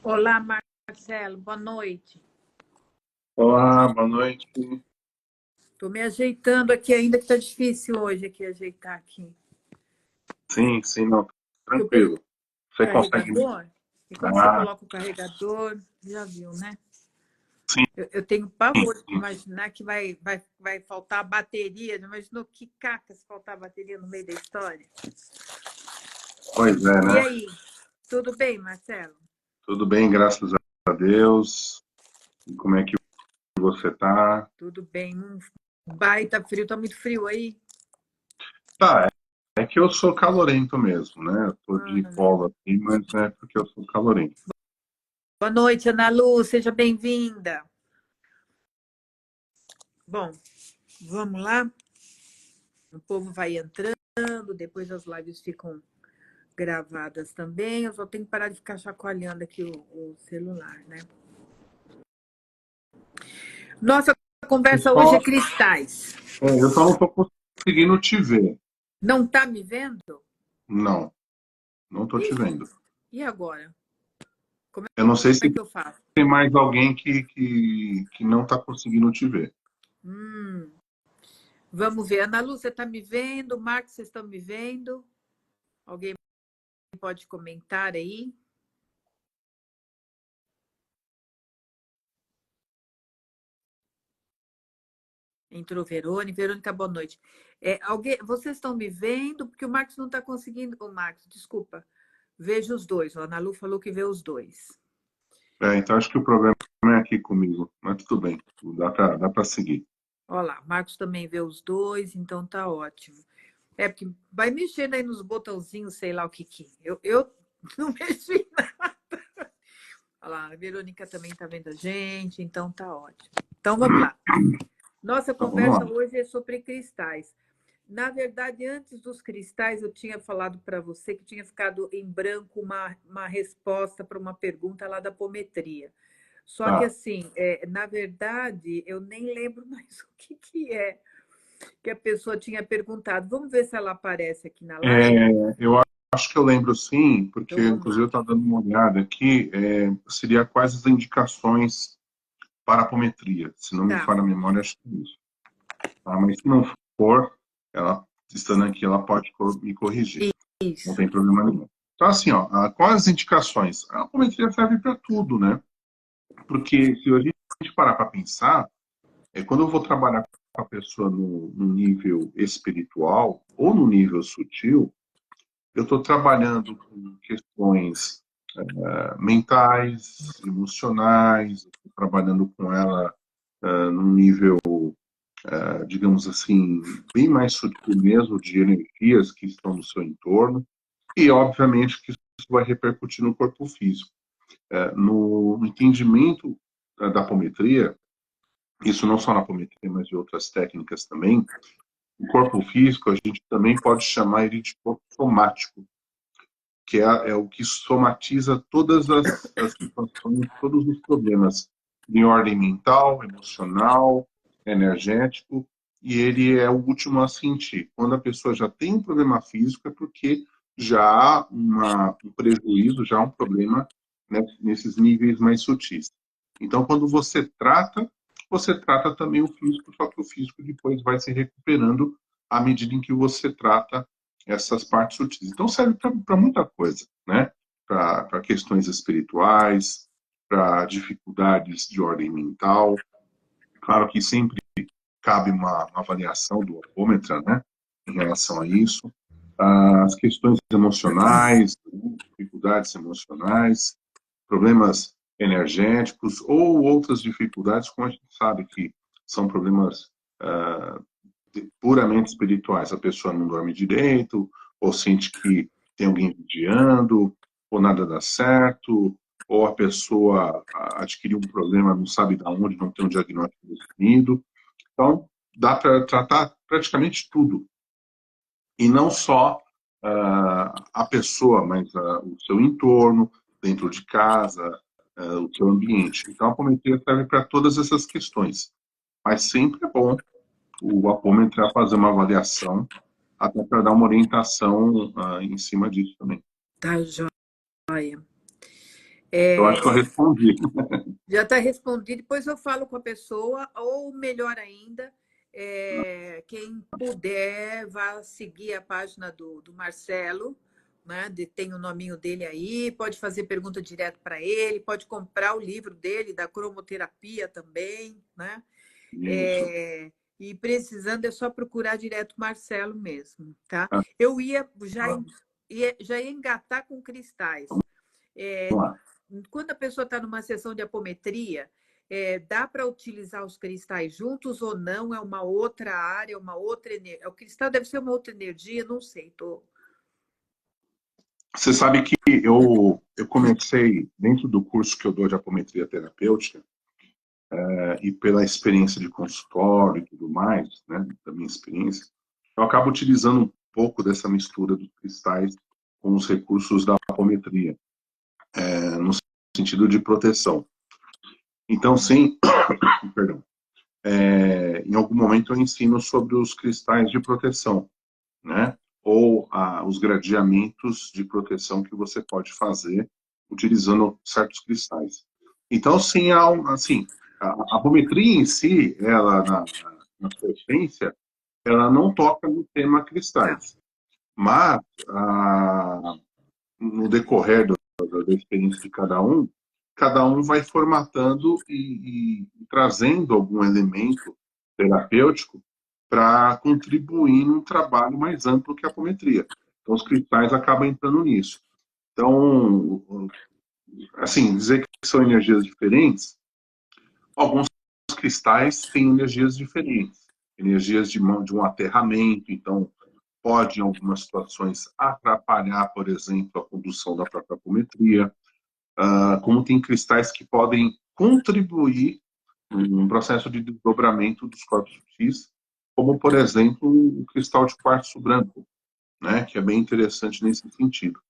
Olá, Marcelo, boa noite. Olá, boa noite. Estou me ajeitando aqui ainda, que está difícil hoje aqui ajeitar aqui. Sim, sim, não, Eu peguei tranquilo. o Você consegue. carregador, e quando você Ah, coloca o carregador, já viu, né? sim, Eu tenho pavor de sim. imaginar que vai faltar bateria. Não imaginou que caca se faltar bateria no meio da história? Pois é, E né? aí, tudo bem, Marcelo? Tudo bem, graças a Deus. E como é que você tá? Tudo bem. Baita frio, tá muito frio aí? Tá, é que eu sou calorento mesmo, né? Eu tô de Ah, polo aqui, mas é porque eu sou calorento. boa noite, Ana Lu, seja bem-vinda. Bom, vamos lá? O povo vai entrando, depois as lives ficam gravadas também. Eu só tenho que parar de ficar chacoalhando aqui o celular, né? Nossa conversa hoje é cristais. Eu só não tô conseguindo te ver. Não tá me vendo? Não, não tô te Ih, vendo. e agora? Como Eu não sei é se que eu faço? tem mais alguém que não tá conseguindo te ver. Hum, vamos ver. Ana Lu, você está me vendo? Marcos, vocês estão me vendo? Alguém pode comentar aí? Entrou Verônica. Verônica, boa noite. Vocês estão me vendo? Porque o Marcos não está conseguindo. O Marcos, desculpa. Veja os dois. A Ana Lu falou que vê os dois. Então acho que o problema é aqui comigo, mas tudo bem, dá pra seguir. Olha lá, Marcos também vê os dois, então tá ótimo. É porque vai mexendo aí nos botãozinhos, sei lá o que que. Eu não mexi nada. Olha lá, a Verônica também está vendo a gente, então tá ótimo. Então vamos lá. Nossa Então vamos conversa lá. hoje é sobre cristais. Na verdade, antes dos cristais, eu tinha falado para você que tinha ficado em branco uma resposta para uma pergunta lá da apometria. Só que, Tá. assim, na verdade, eu nem lembro mais o que é que a pessoa tinha perguntado. Vamos ver se ela aparece aqui na live? Eu acho que eu lembro sim, porque Então, vamos inclusive eu lá. estava dando uma olhada aqui, seria quais as indicações para apometria. Se não me Tá, falha a memória, acho que é isso. Tá? Mas se não for, ela estando aqui, ela pode me corrigir. Não isso. tem problema nenhum. Então, assim, ó, quais as indicações? A apometria serve para tudo, né? Porque se a gente parar para pensar, quando eu vou trabalhar com a pessoa no nível espiritual ou no nível sutil, eu estou trabalhando com questões mentais, emocionais, estou trabalhando com ela num nível, digamos assim, bem mais sutil mesmo, de energias que estão no seu entorno, e obviamente que isso vai repercutir no corpo físico. No entendimento da apometria, isso não só na apometria, mas de outras técnicas também, o corpo físico a gente também pode chamar ele de corpo somático, que é o que somatiza todas as situações, todos os problemas de ordem mental, emocional, energético, e ele é o último a sentir. Quando a pessoa já tem um problema físico, é porque já há um prejuízo, já há um problema, né, nesses níveis mais sutis. Então, quando você trata também o físico, só que o físico depois vai se recuperando à medida em que você trata essas partes sutis. Então serve para muita coisa, né? Para questões espirituais, para dificuldades de ordem mental. Claro que sempre cabe uma avaliação do opômetra, né? Em relação a isso. As questões emocionais, né, dificuldades emocionais, problemas energéticos ou outras dificuldades, como a gente sabe que são problemas puramente espirituais. A pessoa não dorme direito, ou sente que tem alguém vigiando, ou nada dá certo, ou a pessoa adquiriu um problema, não sabe de onde, não tem um diagnóstico definido. Então, dá para tratar praticamente tudo. E não só a pessoa, mas o seu entorno, dentro de casa, o seu ambiente. Então, a apometria serve para todas essas questões. Mas sempre é bom o apômetro fazer uma avaliação, até para dar uma orientação em cima disso também. Tá joia. Eu acho que eu respondi. Já está respondido, depois eu falo com a pessoa, ou melhor ainda, quem puder, vá seguir a página do Marcelo, né? Tem o nominho dele aí, pode fazer pergunta direto para ele, pode comprar o livro dele, da cromoterapia também, né? Isso. E precisando é só procurar direto Marcelo mesmo, tá? Ah, Eu ia vamos já ia engatar com cristais. lá. Quando a pessoa está numa sessão de apometria, dá para utilizar os cristais juntos ou não? É uma outra área, uma outra energia. O cristal deve ser uma outra energia, não sei. Você sabe que eu comecei, dentro do curso que eu dou de apometria terapêutica, e pela experiência de consultório e tudo mais, né, da minha experiência, eu acabo utilizando um pouco dessa mistura dos cristais com os recursos da apometria, no sentido de proteção. Então, sim, perdão, em algum momento eu ensino sobre os cristais de proteção, né? Ou os gradeamentos de proteção que você pode fazer utilizando certos cristais. Então, sim, assim, a apometria em si, ela na sua essência, ela não toca no tema Tá. cristais, mas no decorrer da experiência de cada um vai formatando e trazendo algum elemento terapêutico para contribuir num trabalho mais amplo que a apometria. Então, os cristais acabam entrando nisso. Então, assim, dizer que são energias diferentes, alguns cristais têm energias diferentes, energias de um aterramento, então pode, em algumas situações, atrapalhar, por exemplo, a condução da própria apometria, como tem cristais que podem contribuir num processo de desdobramento dos corpos sutis, como, por exemplo, o cristal de quartzo branco, né, que é bem interessante nesse sentido.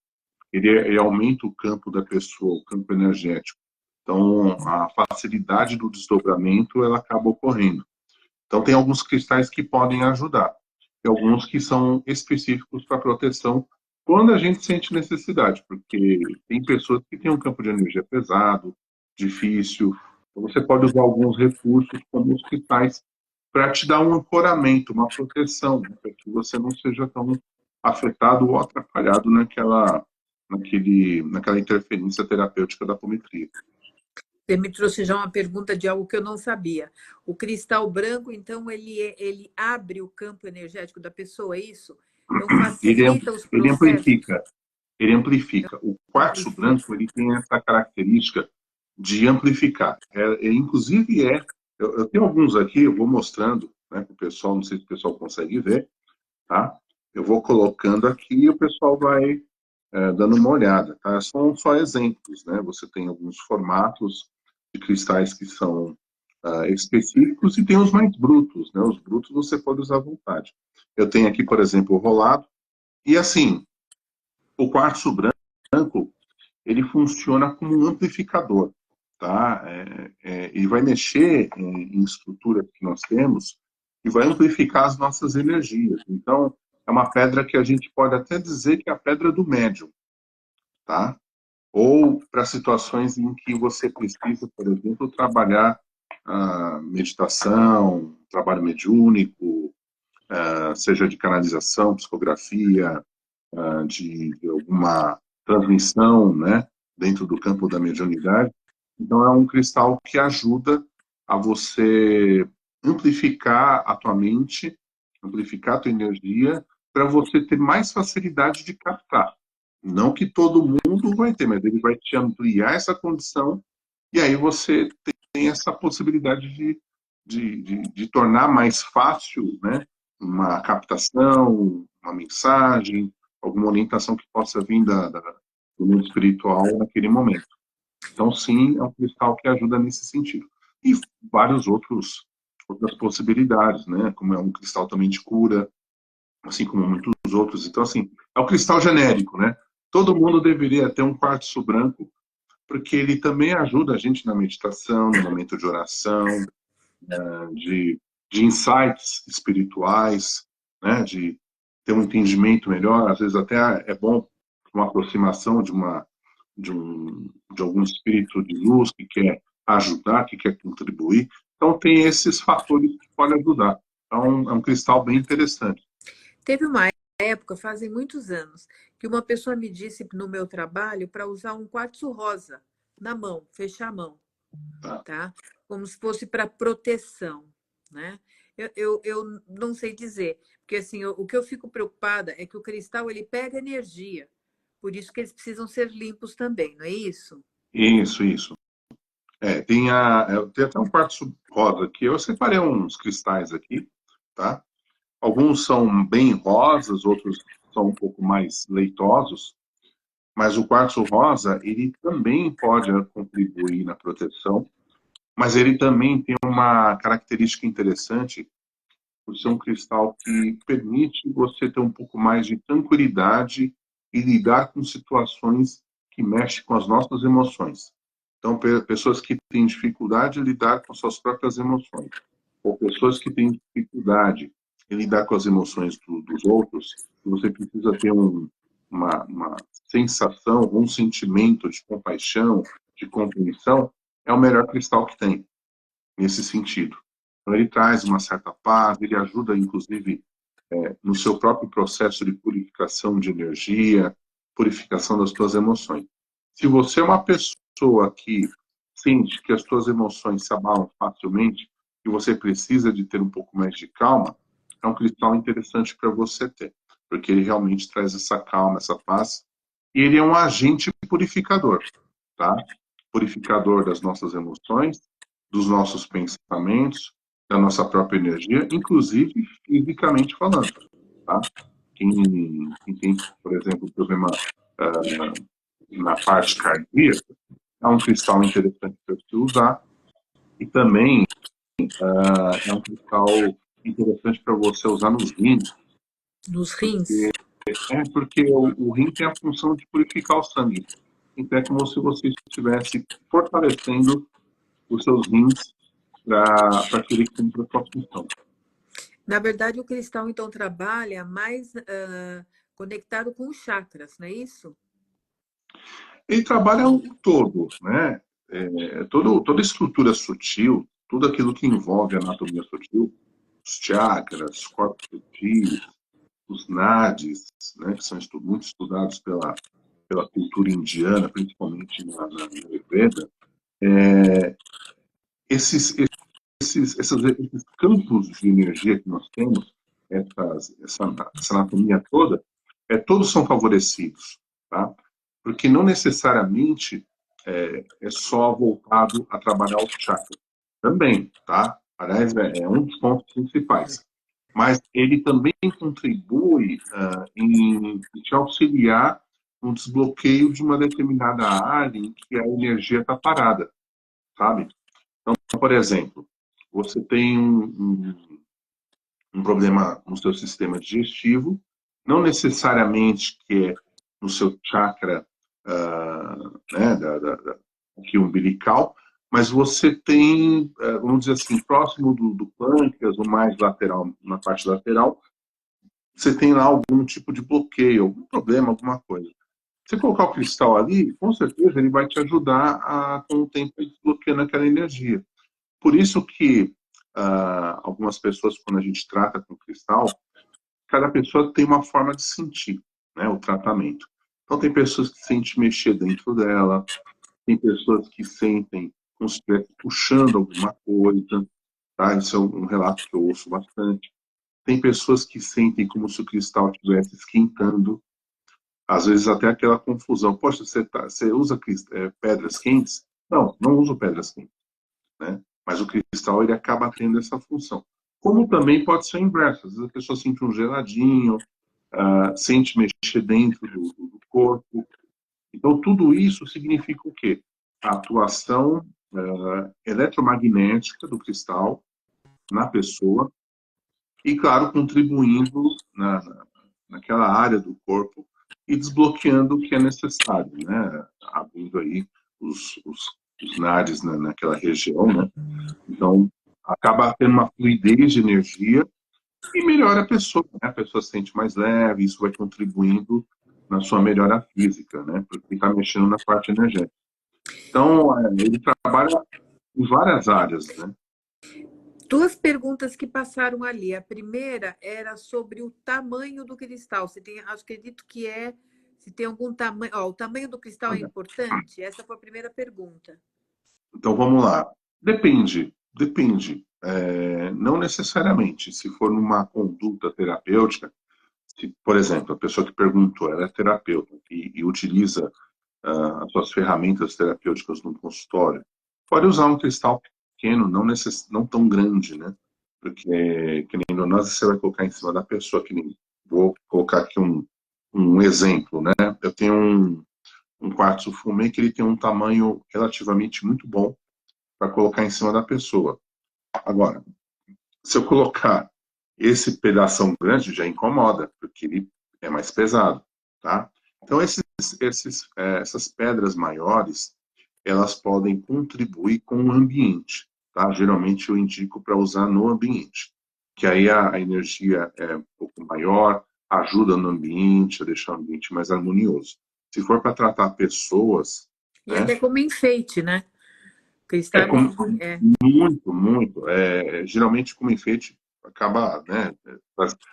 Ele aumenta o campo da pessoa, o campo energético. Então, a facilidade do desdobramento ela acaba ocorrendo. Então, tem alguns cristais que podem ajudar, e alguns que são específicos para proteção quando a gente sente necessidade, porque tem pessoas que têm um campo de energia pesado, difícil. Então, você pode usar alguns recursos, como os cristais, para te dar um ancoramento, uma proteção, né, para que você não seja tão afetado ou atrapalhado naquela interferência terapêutica da apometria. Você me trouxe já uma pergunta de algo que eu não sabia. O cristal branco, então, ele abre o campo energético da pessoa, é isso? Então, Ele, facilita os ele processos. amplifica. Ele amplifica. O quartzo Amplifica. branco ele tem essa característica de amplificar. Inclusive eu tenho alguns aqui, eu vou mostrando, né, para o pessoal, não sei se o pessoal consegue ver, tá? Eu vou colocando aqui e o pessoal vai dando uma olhada, tá? São só exemplos, né? Você tem alguns formatos de cristais que são específicos e tem os mais brutos, né? Os brutos você pode usar à vontade. Eu tenho aqui, por exemplo, o rolado, e assim, o quartzo branco, ele funciona como um amplificador, tá? E vai mexer em estruturas que nós temos e vai amplificar as nossas energias. Então, é uma pedra que a gente pode até dizer que é a pedra do médium, tá? Ou para situações em que você precisa, por exemplo, trabalhar meditação, trabalho mediúnico, seja de canalização, psicografia, de alguma transmissão, né, dentro do campo da mediunidade. Então, é um cristal que ajuda a você amplificar a tua mente, amplificar a tua energia, para você ter mais facilidade de captar. Não que todo mundo vai ter, mas ele vai te ampliar essa condição e aí você tem essa possibilidade de tornar mais fácil, né, uma captação, uma mensagem, alguma orientação que possa vir do mundo espiritual naquele momento. Então, sim, é um cristal que ajuda nesse sentido. E vários outras possibilidades, né? Como é um cristal também de cura, assim como muitos outros. Então, assim, é um cristal genérico, né? Todo mundo deveria ter um quartzo branco, porque ele também ajuda a gente na meditação, no momento de oração, de, de insights espirituais, né? De ter um entendimento melhor. Às vezes até é bom uma aproximação de uma de algum espírito de luz que quer ajudar, que quer contribuir. Então, tem esses fatores que podem ajudar. Então, é um cristal bem interessante. Teve uma época, fazem muitos anos, que uma pessoa me disse no meu trabalho para usar um quartzo rosa na mão, fechar a mão, tá? Como se fosse para proteção, né? Eu não sei dizer, porque assim, o que eu fico preocupada é que o cristal ele pega energia, por isso que eles precisam ser limpos também, não é isso? Isso. Tem até um quartzo rosa aqui. Eu separei uns cristais aqui, tá? Alguns são bem rosas, outros são um pouco mais leitosos, mas o quartzo rosa, ele também pode contribuir na proteção, mas ele também tem uma característica interessante, por ser um cristal que permite você ter um pouco mais de tranquilidade e lidar com situações que mexem com as nossas emoções. Então, pessoas que têm dificuldade em lidar com suas próprias emoções, ou pessoas que têm dificuldade em lidar com as emoções dos outros, você precisa ter uma sensação, um sentimento de compaixão, de compreensão, é o melhor cristal que tem, nesse sentido. Então, ele traz uma certa paz, ele ajuda, inclusive, no seu próprio processo de purificação de energia, purificação das suas emoções. Se você é uma pessoa que sente que as suas emoções se abalam facilmente e você precisa de ter um pouco mais de calma, é um cristal interessante para você ter, porque ele realmente traz essa calma, essa paz, e ele é um agente purificador, tá? Purificador das nossas emoções, dos nossos pensamentos, da nossa própria energia, inclusive fisicamente falando, tá? Quem tem, por exemplo, problema na parte cardíaca, é um cristal interessante para se usar e também é um cristal interessante para você usar nos rins, Nos rins. porque o rim tem a função de purificar o sangue. Então é como se você estivesse fortalecendo os seus rins para que ele cumpra a sua função. Na verdade, o cristal, então, trabalha mais conectado com os chakras, não é isso? Ele trabalha o todo, né? Toda estrutura sutil, tudo aquilo que envolve a anatomia sutil, os chakras, corpos sutis, os nadis, né, que são muito estudados pela cultura indiana, principalmente na Ayurveda, esses, esses campos de energia que nós temos, essa anatomia toda, todos são favorecidos, tá? Porque não necessariamente é só voltado a trabalhar o chakra. Também, tá? Aliás, é um dos pontos principais. Mas ele também contribui em te auxiliar no desbloqueio de uma determinada área em que a energia está parada, sabe? Então, por exemplo, você tem um problema no seu sistema digestivo, não necessariamente que é no seu chakra né, aqui umbilical, mas você tem, vamos dizer assim, próximo do pâncreas, ou mais lateral, na parte lateral, você tem lá algum tipo de bloqueio, algum problema, alguma coisa. Você colocar o cristal ali, com certeza ele vai te ajudar com o tempo, desbloqueando aquela energia. Por isso que algumas pessoas, quando a gente trata com cristal, cada pessoa tem uma forma de sentir, né, o tratamento. Então, tem pessoas que sentem mexer dentro dela, tem pessoas que sentem como se estivesse puxando alguma coisa, tá? Isso é um relato que eu ouço bastante. Tem pessoas que sentem como se o cristal estivesse esquentando, às vezes até aquela confusão. Poxa, você usa pedras quentes? Não, não uso pedras quentes, né? Mas o cristal ele acaba tendo essa função. Como também pode ser o inverso. Às vezes a pessoa sente um geladinho, sente mexer dentro do corpo. Então, tudo isso significa o quê? A atuação eletromagnética do cristal na pessoa e, claro, contribuindo naquela área do corpo e desbloqueando o que é necessário, né? Abrindo aí os nadis naquela região, né? Então, acaba tendo uma fluidez de energia e melhora a pessoa, né? A pessoa se sente mais leve, isso vai contribuindo na sua melhora física, né? Porque está mexendo na parte energética. Então, ele trabalha em várias áreas, né? Duas perguntas que passaram ali. A primeira era sobre o tamanho do cristal. Você tem, acredito que se tem algum tamanho. Ó, o tamanho do cristal é Olha, importante? Essa foi a primeira pergunta. então, vamos lá. Depende, depende. Não necessariamente. Se for numa conduta terapêutica, por exemplo, a pessoa que perguntou, ela é terapeuta e utiliza as suas ferramentas terapêuticas no consultório, pode usar um cristal pequeno, não tão grande, né? Porque, que nem nós, você vai colocar em cima da pessoa, que nem, vou colocar aqui um exemplo, né? Eu tenho um quartzo fumê que ele tem um tamanho relativamente muito bom para colocar em cima da pessoa. Agora, se eu colocar esse pedação grande, já incomoda, porque ele é mais pesado, tá? Então, essas pedras maiores, elas podem contribuir com o ambiente, tá? Geralmente eu indico para usar no ambiente, que aí a energia é um pouco maior, ajuda no ambiente, a deixar o ambiente mais harmonioso. Se for para tratar pessoas, E né? até como enfeite, né? Cristal É é como, muito. É. muito, muito. Geralmente, como enfeite, acaba, né?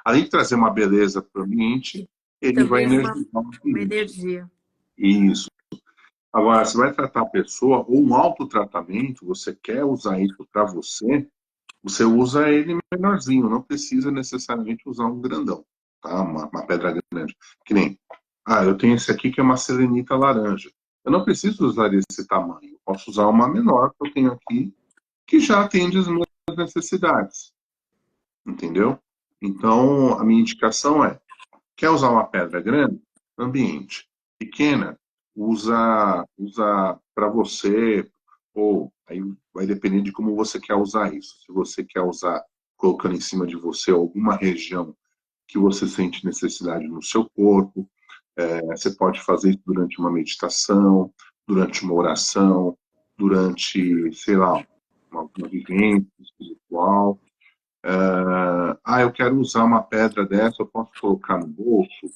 Além de trazer uma beleza para o ambiente, ele vai Também energizar o uma ambiente. energia. Isso. Agora, você vai tratar a pessoa, ou um autotratamento, você quer usar isso para você, você usa ele menorzinho, não precisa necessariamente usar um grandão, tá? Uma pedra grande. Que nem, eu tenho esse aqui que é uma selenita laranja. Eu não preciso usar esse tamanho, eu posso usar uma menor que eu tenho aqui, que já atende as minhas necessidades, entendeu? Então, a minha indicação é, quer usar uma pedra grande? Ambiente. Pequena? Usa para você, ou aí vai depender de como você quer usar isso. Se você quer usar colocando em cima de você alguma região que você sente necessidade no seu corpo, você pode fazer isso durante uma meditação, durante uma oração, durante, sei lá, uma vivência espiritual. Eu quero usar uma pedra dessa, eu posso colocar no bolso,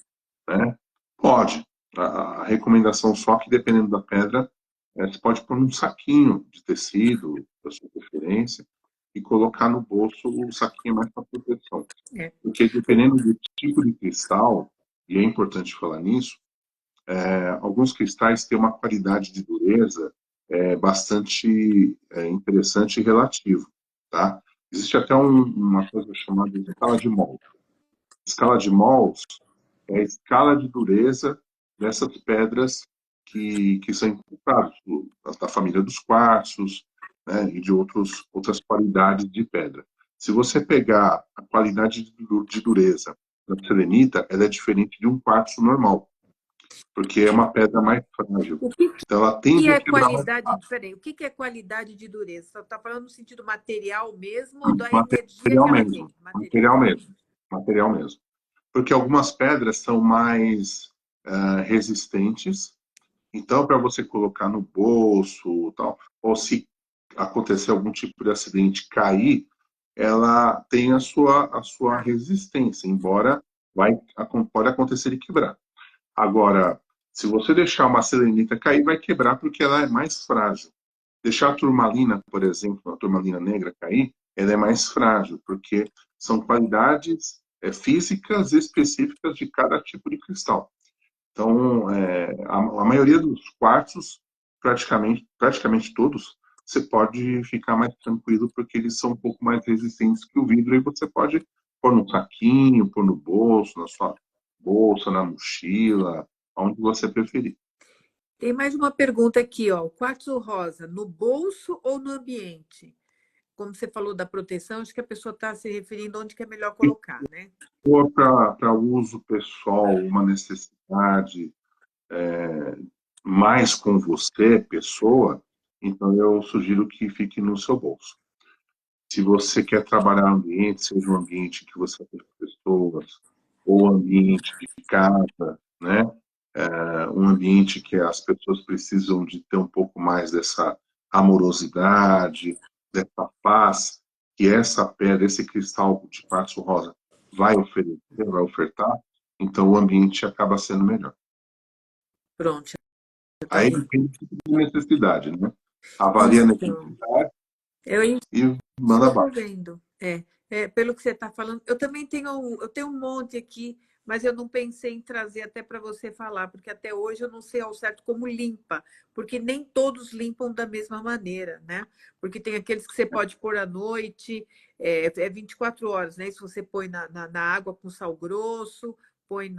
né? Pode. A recomendação só que, dependendo da pedra, você pode pôr num saquinho de tecido, da sua preferência, e colocar no bolso o saquinho mais para proteção. É. Porque, dependendo do tipo de cristal, e é importante falar nisso, alguns cristais têm uma qualidade de dureza bastante interessante e relativa, tá? Existe até uma coisa chamada escala de Mohs. Escala de Mohs é a escala de dureza dessas pedras que são encontradas da família dos quartzos, né, e de outras qualidades de pedra. Se você pegar a qualidade de dureza da selenita, ela é diferente de um quartzo normal, porque é uma pedra mais frágil. O que, Então, ela que tende a é quebrar mais qualidade? fácil. Peraí, o que é qualidade de dureza? Você está falando no sentido material mesmo ou da energia que Material ela tem? mesmo, Material. material mesmo, material mesmo. Porque algumas pedras são mais resistentes. Então, para você colocar no bolso, tal, ou se acontecer algum tipo de acidente, cair, ela tem a sua Ah, resistência, embora pode acontecer de quebrar. Agora, se você deixar uma selenita cair, vai quebrar porque ela é mais frágil. Deixar a turmalina, por exemplo, a turmalina negra cair, ela é mais frágil, porque são qualidades físicas específicas de cada tipo de cristal. Então, a maioria dos quartos, praticamente todos, você pode ficar mais tranquilo porque eles são um pouco mais resistentes que o vidro e você pode pôr no saquinho, pôr no bolso, na sua bolsa, na mochila, onde você preferir. tem mais uma pergunta aqui, ó. O quartzo rosa, no bolso ou no ambiente? Como você falou da proteção, acho que a pessoa está se referindo onde que é melhor colocar, né? Se for para uso pessoal, uma necessidade mais com você, pessoa, então eu sugiro que fique no seu bolso. Se você quer trabalhar no ambiente, seja um ambiente que você tem pessoas, ou ambiente de casa, né? Um ambiente que as pessoas precisam de ter um pouco mais dessa amorosidade, dessa paz, que essa pedra, esse cristal de quartzo rosa vai oferecer, vai ofertar, então o ambiente acaba sendo melhor. Pronto, já tá Aí aí. tem tipo de necessidade, né? Avalia a Então, necessidade eu e isso manda eu tô abaixo. vendo. Pelo que você está falando, eu também eu tenho um monte aqui, mas eu não pensei em trazer até para você falar, porque até hoje eu não sei ao certo como limpa, porque nem todos limpam da mesma maneira, né? Porque tem aqueles que você pode pôr à noite, é 24 horas, né? Se você põe na água com sal grosso, põe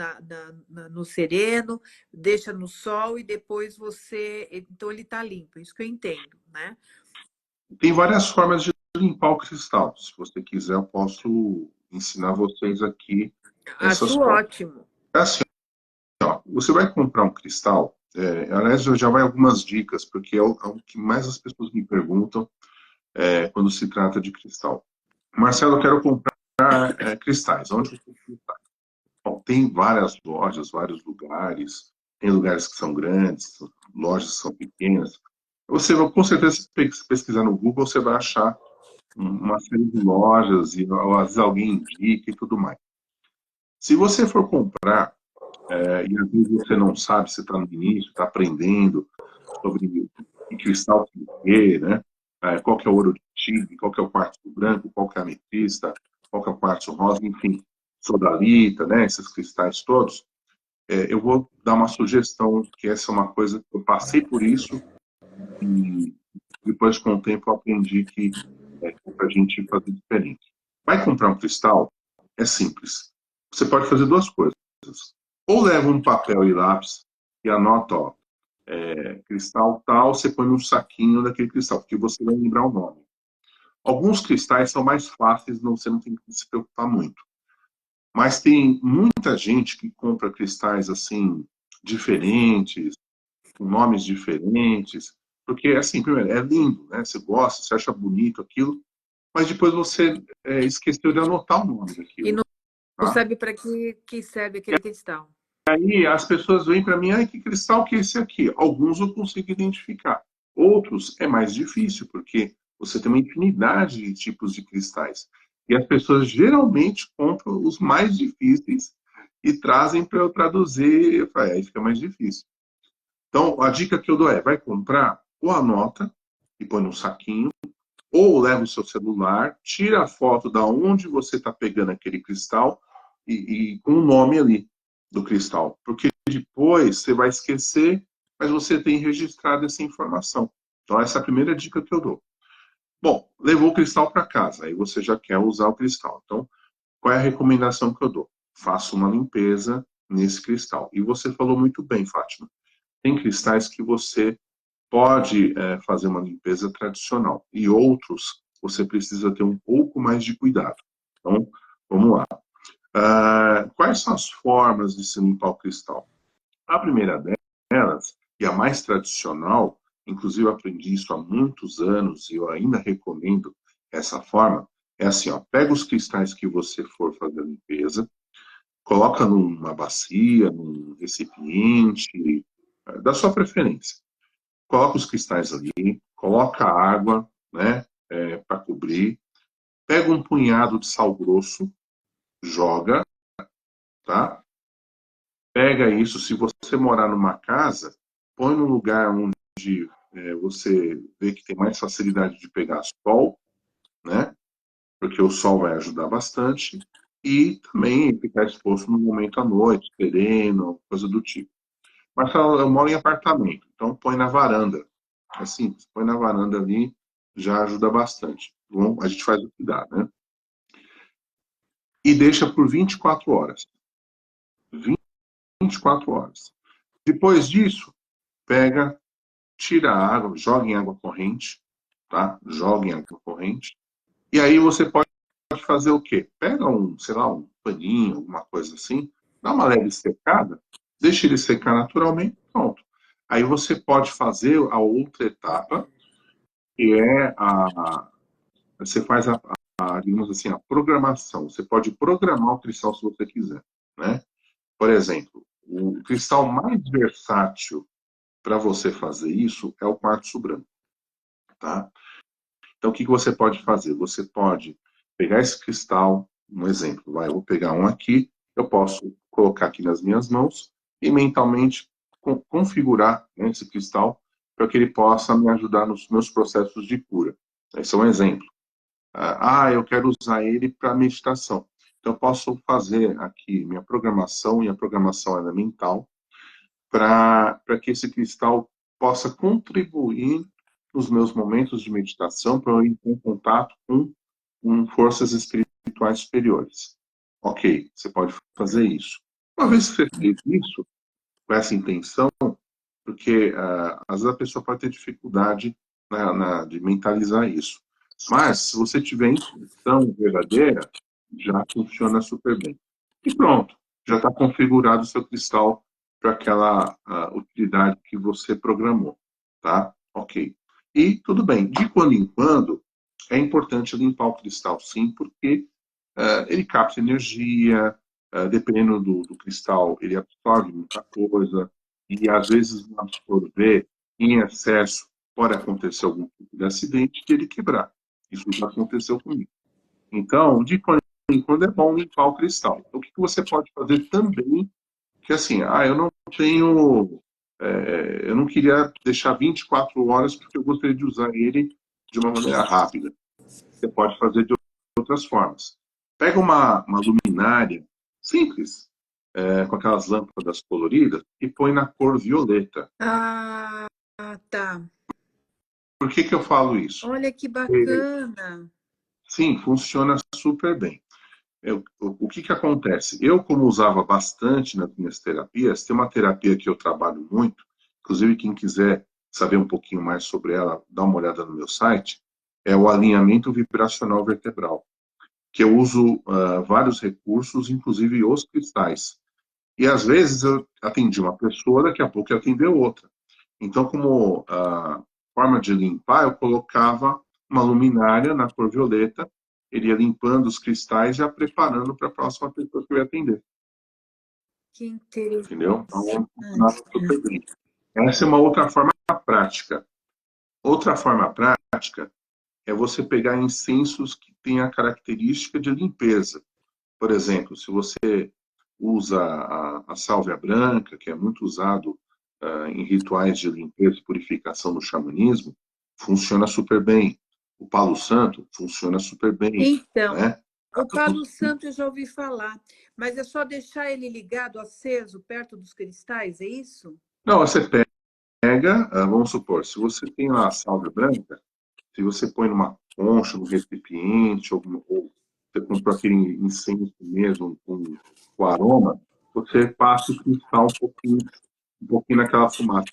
no sereno, deixa no sol e depois você. Então ele está limpo, isso que eu entendo, né? Tem várias formas de limpar o cristal. Se você quiser, eu posso ensinar vocês aqui essas Acho formas. ótimo. É assim, ó, você vai comprar um cristal, aliás, já vai algumas dicas, porque é o que mais as pessoas me perguntam quando se trata de cristal. Marcelo, eu quero comprar cristais. Onde eu compro cristais? Bom, tem várias lojas, vários lugares. Tem lugares que são grandes, lojas que são pequenas. Você vai, com certeza, se pesquisar no Google, você vai achar uma série de lojas e às vezes alguém indica e tudo mais. Se você for comprar, e às vezes você não sabe, você está no início, está aprendendo sobre que cristal que é, né? Qual que é o ouro de tigre, qual que é o quartzo branco, qual que é a ametista, qual que é o quartzo rosa, enfim, sodalita, né? Esses cristais todos. Eu vou dar uma sugestão, que essa é uma coisa que eu passei por isso e depois, com o tempo, eu aprendi que a gente fazer diferente. Vai comprar um cristal? É simples. Você pode fazer duas coisas. Ou leva um papel e lápis e anota, ó, cristal tal, você põe num saquinho daquele cristal, porque você vai lembrar o nome. Alguns cristais são mais fáceis, você não tem que se preocupar muito. Mas tem muita gente que compra cristais assim, diferentes, com nomes diferentes, porque, assim, primeiro, é lindo, né? Você gosta, você acha bonito aquilo, mas depois você esqueceu de anotar o nome E daquilo, não tá? sabe para que serve aquele cristal. E as pessoas vêm para mim, ai, que cristal que é esse aqui? Alguns eu consigo identificar. Outros é mais difícil, porque você tem uma infinidade de tipos de cristais. E as pessoas geralmente compram os mais difíceis e trazem para eu traduzir. Eu falo, aí fica mais difícil. Então, a dica que eu dou é, vai comprar, ou anota e põe num saquinho, ou leva o seu celular, tira a foto da onde você está pegando aquele cristal e com o nome ali do cristal. Porque depois você vai esquecer, mas você tem registrado essa informação. Então, essa é a primeira dica que eu dou. Bom, levou o cristal para casa, aí você já quer usar o cristal. Então, qual é a recomendação que eu dou? Faça uma limpeza nesse cristal. E você falou muito bem, Fátima. Tem cristais que você pode fazer uma limpeza tradicional e outros você precisa ter um pouco mais de cuidado. Então, vamos lá. Quais são as formas de se limpar o cristal? A primeira delas, e a mais tradicional, inclusive eu aprendi isso há muitos anos e eu ainda recomendo essa forma, é assim, ó, pega os cristais que você for fazer a limpeza, coloca numa bacia, num recipiente, da sua preferência. Coloca os cristais ali, coloca água, né, para cobrir, pega um punhado de sal grosso, joga, tá? Pega isso, se você morar numa casa, põe num lugar onde você vê que tem mais facilidade de pegar sol, né? Porque o sol vai ajudar bastante. E também ficar exposto no momento à noite, sereno, coisa do tipo. Mas eu moro em apartamento, então põe na varanda. É simples, põe na varanda ali, já ajuda bastante. Bom, a gente faz o que dá, né? E deixa por 24 horas. 24 horas. Depois disso, pega, tira a água, joga em água corrente, tá? Joga em água corrente. E aí você pode fazer o quê? Pega sei lá, um paninho, alguma coisa assim, dá uma leve secada, deixa ele secar naturalmente, pronto. Aí você pode fazer a outra etapa, que é você faz digamos assim, a programação. Você pode programar o cristal se você quiser, né? Por exemplo, o cristal mais versátil para você fazer isso é o quartzo branco, tá? Então, o que você pode fazer? Você pode pegar esse cristal, um exemplo, eu vou pegar um aqui, eu posso colocar aqui nas minhas mãos e mentalmente configurar, né, esse cristal para que ele possa me ajudar nos meus processos de cura. Esse é um exemplo. Eu quero usar ele para meditação. Então, eu posso fazer aqui minha programação, e a programação ela é mental, para que esse cristal possa contribuir nos meus momentos de meditação, para eu ir em contato com forças espirituais superiores. Ok, você pode fazer isso. Uma vez que você fez isso, com essa intenção, porque às vezes a pessoa pode ter dificuldade de mentalizar isso. Mas, se você tiver intenção verdadeira, já funciona super bem. E pronto, já está configurado o seu cristal para aquela utilidade que você programou. Tá? Ok. E tudo bem. De quando em quando, é importante limpar o cristal, sim, porque ele capta energia, dependendo do cristal, ele absorve muita coisa, e às vezes, não absorver em excesso, pode acontecer algum tipo de acidente e ele quebrar. Isso já aconteceu comigo. Então, de quando em quando é bom limpar o cristal. Então, o que você pode fazer também, que assim, eu não tenho, eu não queria deixar 24 horas porque eu gostaria de usar ele de uma maneira rápida. Você pode fazer de outras formas. Pega uma luminária simples, com aquelas lâmpadas coloridas, e põe na cor violeta. Ah, tá. Por que eu falo isso? Olha que bacana. Sim, funciona super bem. O que acontece? Eu, como usava bastante nas minhas terapias, tem uma terapia que eu trabalho muito, inclusive quem quiser saber um pouquinho mais sobre ela, dá uma olhada no meu site, é o alinhamento vibracional vertebral, que eu uso vários recursos, inclusive os cristais. E às vezes eu atendi uma pessoa, daqui a pouco eu atendi outra. Então, como forma de limpar, eu colocava uma luminária na cor violeta, ele ia limpando os cristais e já preparando para a próxima pessoa que eu ia atender. Que interessante. Entendeu? Então, funcionava super bem. Essa é uma outra forma prática. Outra forma prática é você pegar incensos que têm a característica de limpeza. Por exemplo, se você usa a sálvia branca, que é muito usado em rituais de limpeza e purificação no xamanismo, funciona super bem. O palo santo funciona super bem. Então, Né? o Palo Santo eu já ouvi falar, mas é só deixar ele ligado, aceso, perto dos cristais, é isso? Não, você pega, vamos supor, se você tem lá a sálvia branca, se você põe numa concha, num recipiente, ou você comprou aquele incenso mesmo com aroma, você passa o cristal um pouquinho naquela fumaça,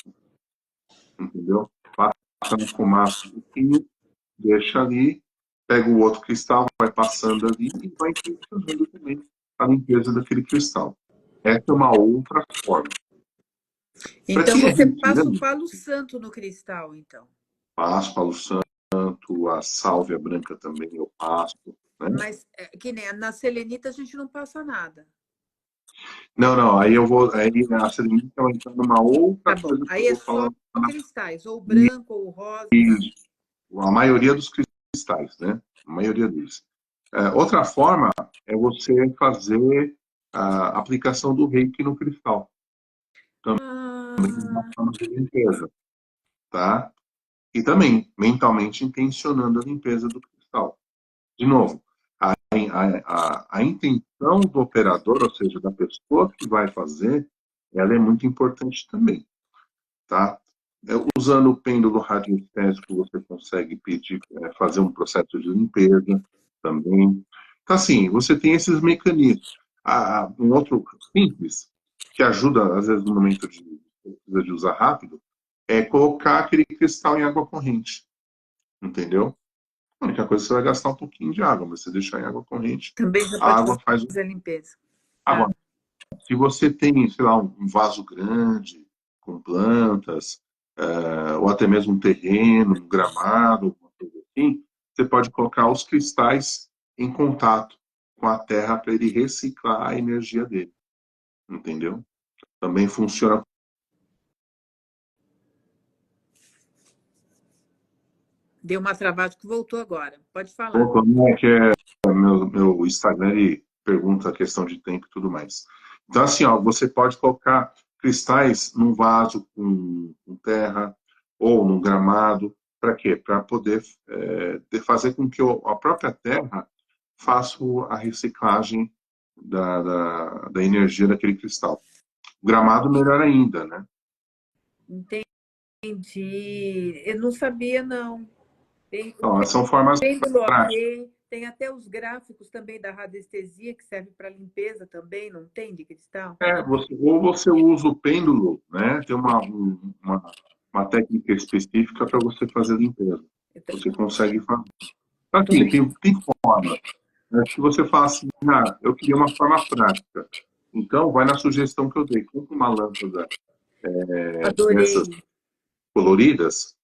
entendeu? Passa na fumaça um pouquinho, deixa ali, pega o outro cristal, vai passando ali e vai intencionando também a limpeza daquele cristal. Essa é uma outra forma. Para Então quem é você passa o retirante, Palo Santo no cristal, então. passo Palo Santo, a sálvia branca também eu passo, né? Mas que nem na selenita a gente não passa nada. Não, aí eu vou, aí a serenita vai entrar numa outra Tá bom. coisa que eu Aí é vou só falar. cristais, ou branco, ou rosa. Tá. A maioria dos cristais, né? A maioria deles. Outra forma é você fazer a aplicação do reiki no cristal. Também é uma Ah, forma de limpeza, tá? E também mentalmente intencionando a limpeza do cristal. De novo, a intenção do operador, ou seja, da pessoa que vai fazer, ela é muito importante também, tá? Usando o pêndulo radioestético, você consegue pedir, fazer um processo de limpeza também. Então, assim, você tem esses mecanismos. Um outro simples, que ajuda, às vezes, no momento de usar rápido, é colocar aquele cristal em água corrente, entendeu? A única coisa é que você vai gastar um pouquinho de água, mas você deixar em água corrente, também já a pode água faz o... fazer a limpeza. Tá. Agora, se você tem, sei lá, um vaso grande, com plantas, ou até mesmo um terreno, um gramado, alguma coisa assim, você pode colocar os cristais em contato com a terra para ele reciclar a energia dele. Entendeu? Também funciona. Deu uma travada que voltou agora. Pode falar. Como é que é meu Instagram, ele pergunta a questão de tempo e tudo mais. Então, assim, ó, você pode colocar cristais num vaso com terra ou num gramado. Para quê? Para poder fazer com que a própria terra faça a reciclagem da energia daquele cristal. O gramado, melhor ainda, né? Entendi. Eu não sabia, não. Tem o Então, são formas pêndulo, práticas. ok. Tem até os gráficos também da radiestesia, que serve para limpeza também, não tem, de cristal? Ou você usa o pêndulo, né? Tem uma técnica específica para você fazer a limpeza. Você consegue fazer. Tô Assim, brincando. tem forma. Né? Se você fala assim, eu queria uma forma prática. Então, vai na sugestão que eu dei. Compre uma lâmpada dessas Adorei. coloridas,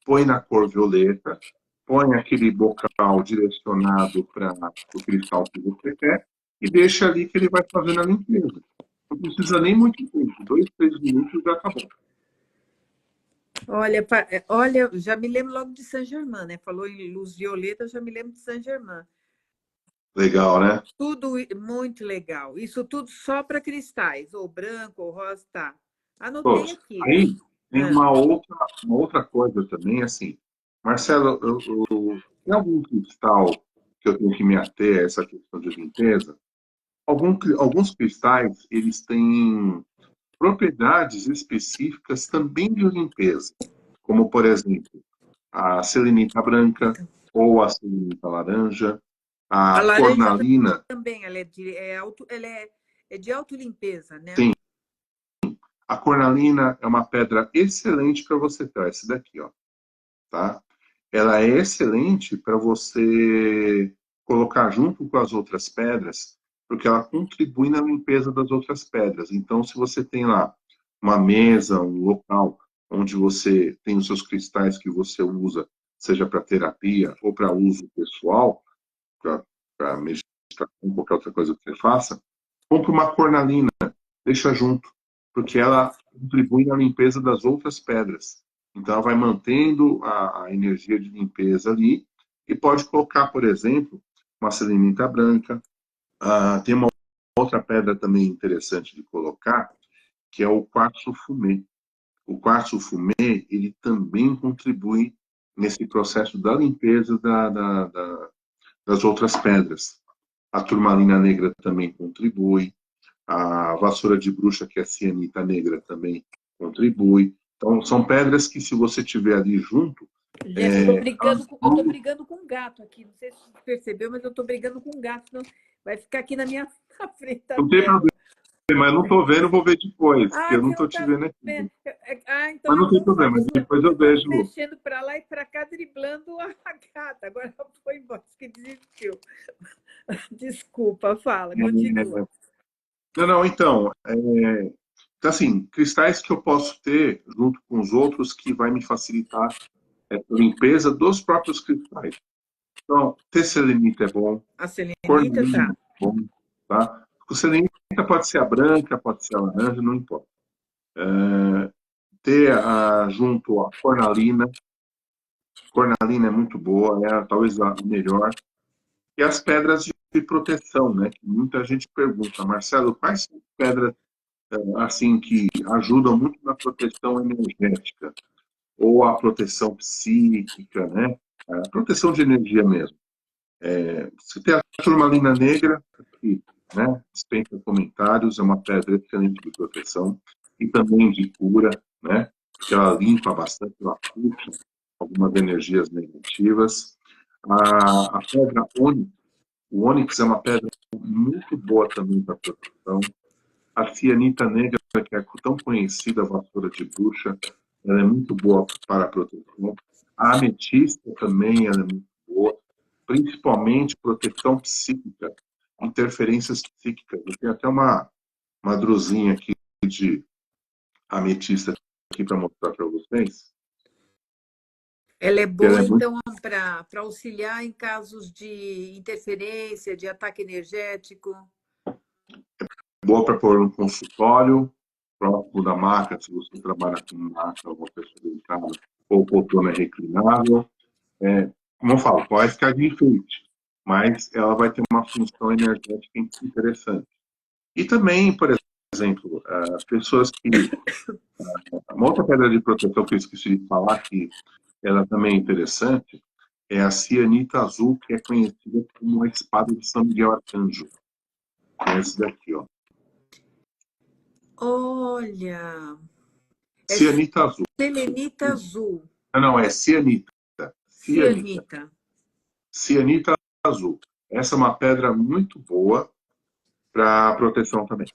põe na cor violeta, põe aquele bocal direcionado para o cristal que você quer e deixa ali que ele vai fazendo a limpeza. Não precisa nem muito tempo, 2, 3 minutos já acabou. Olha, olha, já me lembro logo de Saint-Germain, né? Falou em luz violeta, eu já me lembro de Saint-Germain. Legal, né? Tudo muito legal. Isso tudo só para cristais, ou branco, ou rosa, tá. Anotei Todos. aqui, viu? Aí tem uma outra coisa também, assim, Marcelo, tem algum cristal que eu tenho que me ater a essa questão de limpeza? Alguns cristais, eles têm propriedades específicas também de limpeza, como, por exemplo, a selenita branca ou a selenita laranja, A a laranja cornalina. também, ela é de autolimpeza, né? Sim, a cornalina é uma pedra excelente para você ter. Essa daqui, ó, tá? Ela é excelente para você colocar junto com as outras pedras, porque ela contribui na limpeza das outras pedras. Então, se você tem lá uma mesa, um local onde você tem os seus cristais que você usa, seja para terapia ou para uso pessoal, para meditação, qualquer outra coisa que você faça, compre uma cornalina, deixa junto, porque ela contribui na limpeza das outras pedras. Então, ela vai mantendo a energia de limpeza ali e pode colocar, por exemplo, uma selenita branca. Tem uma outra pedra também interessante de colocar, que é o quartzo fumê. O quartzo fumê, ele também contribui nesse processo da limpeza das outras pedras. A turmalina negra também contribui. A vassoura de bruxa, que é a cianita negra, também contribui. Então, são pedras que, se você tiver ali junto, Gente, eu tô elas brigando eu tô vão. brigando com um gato aqui. Não sei se você percebeu, mas eu tô brigando com um gato, senão vai ficar aqui na minha na frente da Não tem tela. problema, mas eu não estou vendo, vou ver depois, porque Ah, eu não você estou não te tá vendo vendo. aqui. Então Mas é não tem culpa problema, sua, depois porque eu eu tô vejo. mexendo para lá e para cá, driblando a gata. Agora ela foi embora, acho que desistiu. Desculpa, fala, continua. Não, não, então, assim, cristais que eu posso ter junto com os outros que vai me facilitar a limpeza dos próprios cristais. Então, ter selenita é bom, A selenita cornalina tá. é bom, tá? O selenita pode ser a branca, pode ser a laranja, não importa. Ter junto a cornalina é muito boa, é talvez a melhor. E as pedras de proteção, né? Que muita gente pergunta, Marcelo, quais são as pedras assim que ajudam muito na proteção energética ou a proteção psíquica, né? A proteção de energia mesmo. Você tem a turmalina negra, que, né, dispensa comentários, é uma pedra excelente de proteção e também de cura, né? Porque ela limpa bastante, ela puxa algumas energias negativas. A pedra ônix, o ônix é uma pedra muito boa também para proteção. A cianita negra, que é tão conhecida, a vassoura de bruxa, ela é muito boa para a proteção. A ametista também ela é muito boa, principalmente proteção psíquica, interferências psíquicas. Eu tenho até uma drusinha aqui de ametista aqui para mostrar para vocês. Ela é Ela boa, é muito então, para auxiliar em casos de interferência, de ataque energético. boa para pôr no consultório, próximo da maca, se você trabalha com maca, uma pessoa deitada, ou poltrona reclinável. Como eu falo, pode ficar de enfeite, mas ela vai ter uma função energética interessante. E também, por exemplo, pessoas que... Uma outra pedra de proteção que eu esqueci de falar, que ela também é interessante, é a cianita azul, que é conhecida como a espada de São Miguel Arcanjo. É esse daqui, ó. Olha, é Cianita azul. selenita azul, Não, é cianita. Cianita. cianita. Cianita azul. Essa é uma pedra muito boa para proteção também.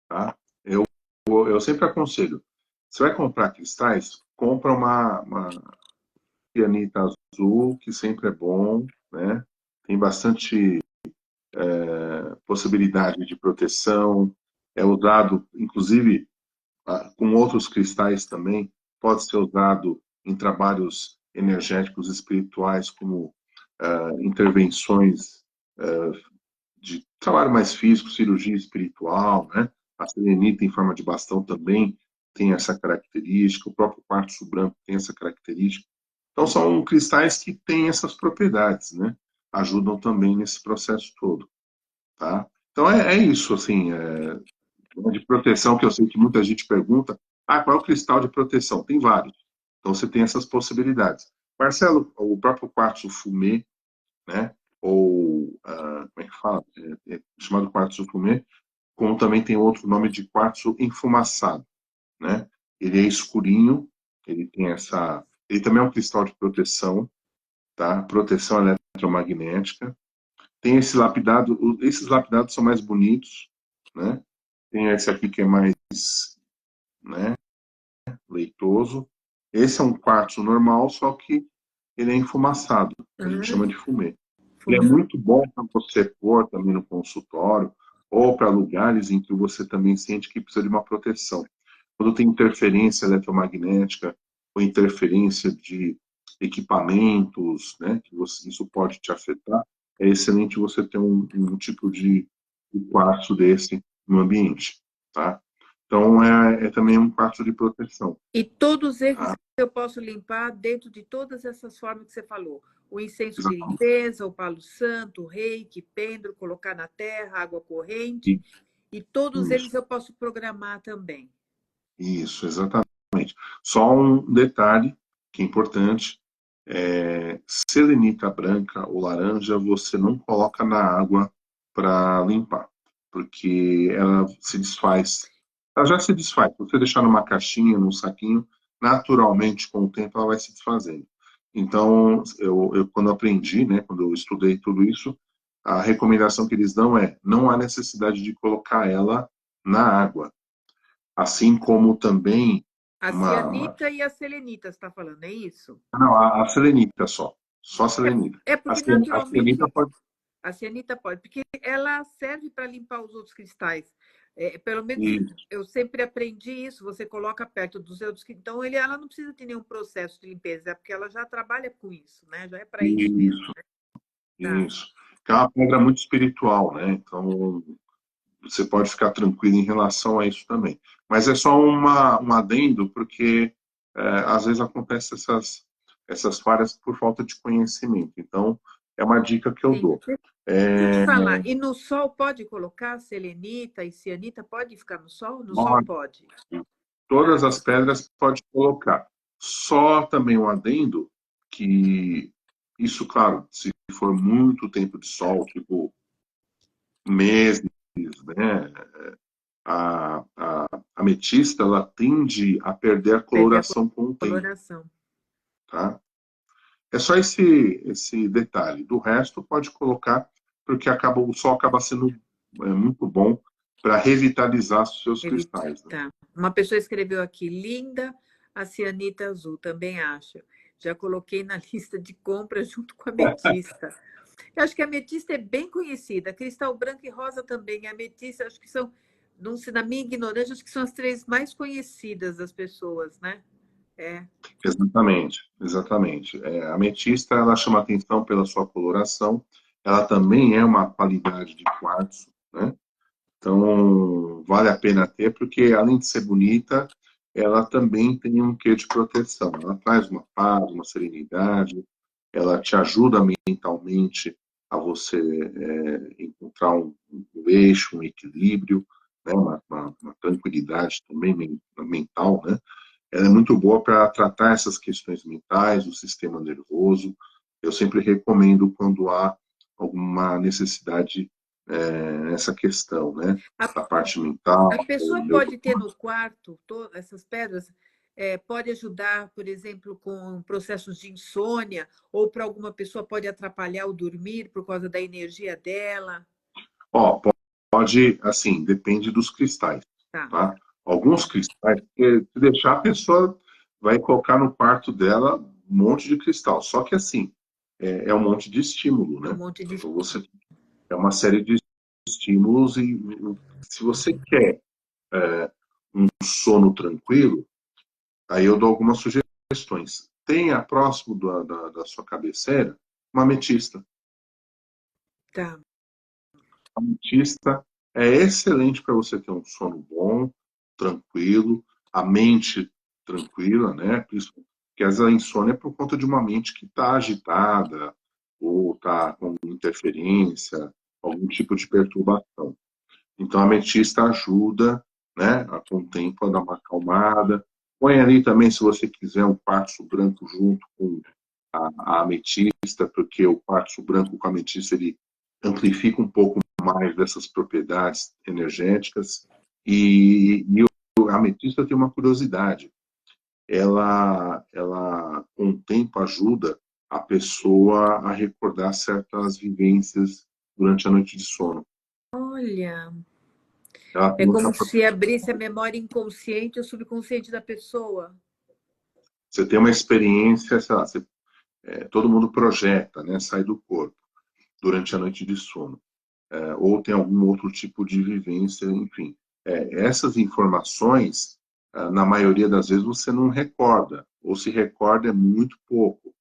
Tá? Eu sempre aconselho. Você vai comprar cristais, compra uma cianita azul, que sempre é bom, né? Tem bastante possibilidade de proteção. É usado, inclusive, com outros cristais também. Pode ser usado em trabalhos energéticos espirituais, como intervenções de trabalho mais físico, cirurgia espiritual, né? A selenita em forma de bastão também tem essa característica, o próprio quartzo branco tem essa característica. Então, são cristais que têm essas propriedades, né? Ajudam também nesse processo todo, tá? Então, é isso, assim, de proteção, que eu sei que muita gente pergunta, qual é o cristal de proteção? Tem vários. Então, você tem essas possibilidades. Marcelo, o próprio quartzo fumê, né? Ou, como é que fala? É chamado quartzo fumê, como também tem outro nome de quartzo enfumaçado, né? Ele é escurinho, ele tem essa... Ele também é um cristal de proteção, tá? Proteção eletromagnética. Tem esse lapidado, esses lapidados são mais bonitos, né? Tem esse aqui que é mais, né, leitoso. Esse é um quartzo normal, só que ele é enfumaçado. A gente chama de fumê. Ele é muito bom para você pôr também no consultório ou para lugares em que você também sente que precisa de uma proteção. Quando tem interferência eletromagnética ou interferência de equipamentos, né, que isso pode te afetar, é excelente você ter um tipo de quartzo desse no ambiente, tá? Então, é também um quartzo de proteção. E todos eles Tá? eu posso limpar dentro de todas essas formas que você falou. O incenso de Exatamente. limpeza, o palo santo, o reiki, pêndulo, colocar na terra, água corrente. E todos Isso, eles eu posso programar também. isso, exatamente. Só um detalhe que é importante, selenita branca ou laranja você não coloca na água para limpar, porque ela se desfaz. Ela já se desfaz. Se você deixar numa caixinha, num saquinho, naturalmente, com o tempo, ela vai se desfazendo. Então, eu quando aprendi, né, quando eu estudei tudo isso, a recomendação que eles dão é: não há necessidade de colocar ela na água. Assim como também A uma... cianita e a selenita, você está falando, é isso? Não, a selenita só. Só a selenita. É A, porque a selenita naturalmente pode... a cianita pode, porque ela serve para limpar os outros cristais. Pelo menos Isso, eu sempre aprendi isso. Você coloca perto dos outros, então ela não precisa ter nenhum processo de limpeza, é porque ela já trabalha com isso, né? Já é para isso mesmo. isso, Tá. isso. Que é uma pedra muito espiritual, né? Então, você pode ficar tranquilo em relação a isso também. Mas é só um adendo, porque às vezes acontecem essas falhas por falta de conhecimento. Então, é uma dica que eu Sim. dou. Deixa eu te É, falar, e no sol pode colocar selenita e cianita? Pode ficar no sol? No sol pode, pode. Tá. todas as pedras pode colocar. Só também um adendo que isso, claro, se for muito tempo de sol, tipo meses, né? A ametista, ela tende a perder a Perder a coloração com o tempo, coloração. tá? É só esse detalhe. Do resto, pode colocar, porque o sol acaba sendo muito bom para revitalizar os seus cristais, né? Tá. Uma pessoa escreveu aqui, linda a cianita azul, também acho. Já coloquei na lista de compra junto com a ametista. Eu acho que a ametista é bem conhecida. Cristal branco e rosa também. A ametista, acho que são, não sei, na minha ignorância, acho que são as três mais conhecidas das pessoas, né? É. Exatamente, exatamente. A ametista, ela chama atenção pela sua coloração, ela também é uma qualidade de quartzo, né? Então, vale a pena ter, porque além de ser bonita, ela também tem um quê de proteção. Ela traz uma paz, uma serenidade, ela te ajuda mentalmente a você encontrar um eixo, um equilíbrio. né, uma tranquilidade também mental, né? Ela é muito boa para tratar essas questões mentais, do sistema nervoso. Eu sempre recomendo quando há alguma necessidade nessa questão, né? A, Da parte mental, a pessoa ou pode ter no quarto essas pedras, pode ajudar, por exemplo, com processos de insônia, ou para alguma pessoa pode atrapalhar o dormir por causa da energia dela. ó, pode, assim, depende dos cristais, Tá, tá? Alguns cristais, se deixar a pessoa vai colocar no quarto dela um monte de cristal. Só que assim, é um monte de estímulo, é um né? monte de. Então você é uma série de estímulos e se você quer um sono tranquilo, aí eu dou algumas sugestões. Tenha próximo da sua cabeceira uma ametista. Tá. A ametista é excelente para você ter um sono bom, tranquilo, a mente tranquila, né? Porque a insônia é por conta de uma mente que está agitada ou está com interferência, algum tipo de perturbação. Então, a ametista ajuda, né, com o tempo a dar uma acalmada. Põe ali também, se você quiser, um quartzo branco junto com a ametista, porque o quartzo branco com a ametista ele amplifica um pouco mais dessas propriedades energéticas. E a ametista tem uma curiosidade. Com o tempo, ajuda a pessoa a recordar certas vivências durante a noite de sono. Olha, Ela é tem como essa se abrisse a memória inconsciente ou subconsciente da pessoa. Você tem uma experiência, sei lá, todo mundo projeta, né, sai do corpo durante a noite de sono, ou tem algum outro tipo de vivência, enfim. Essas informações, na maioria das vezes, você não recorda, ou se recorda é muito pouco.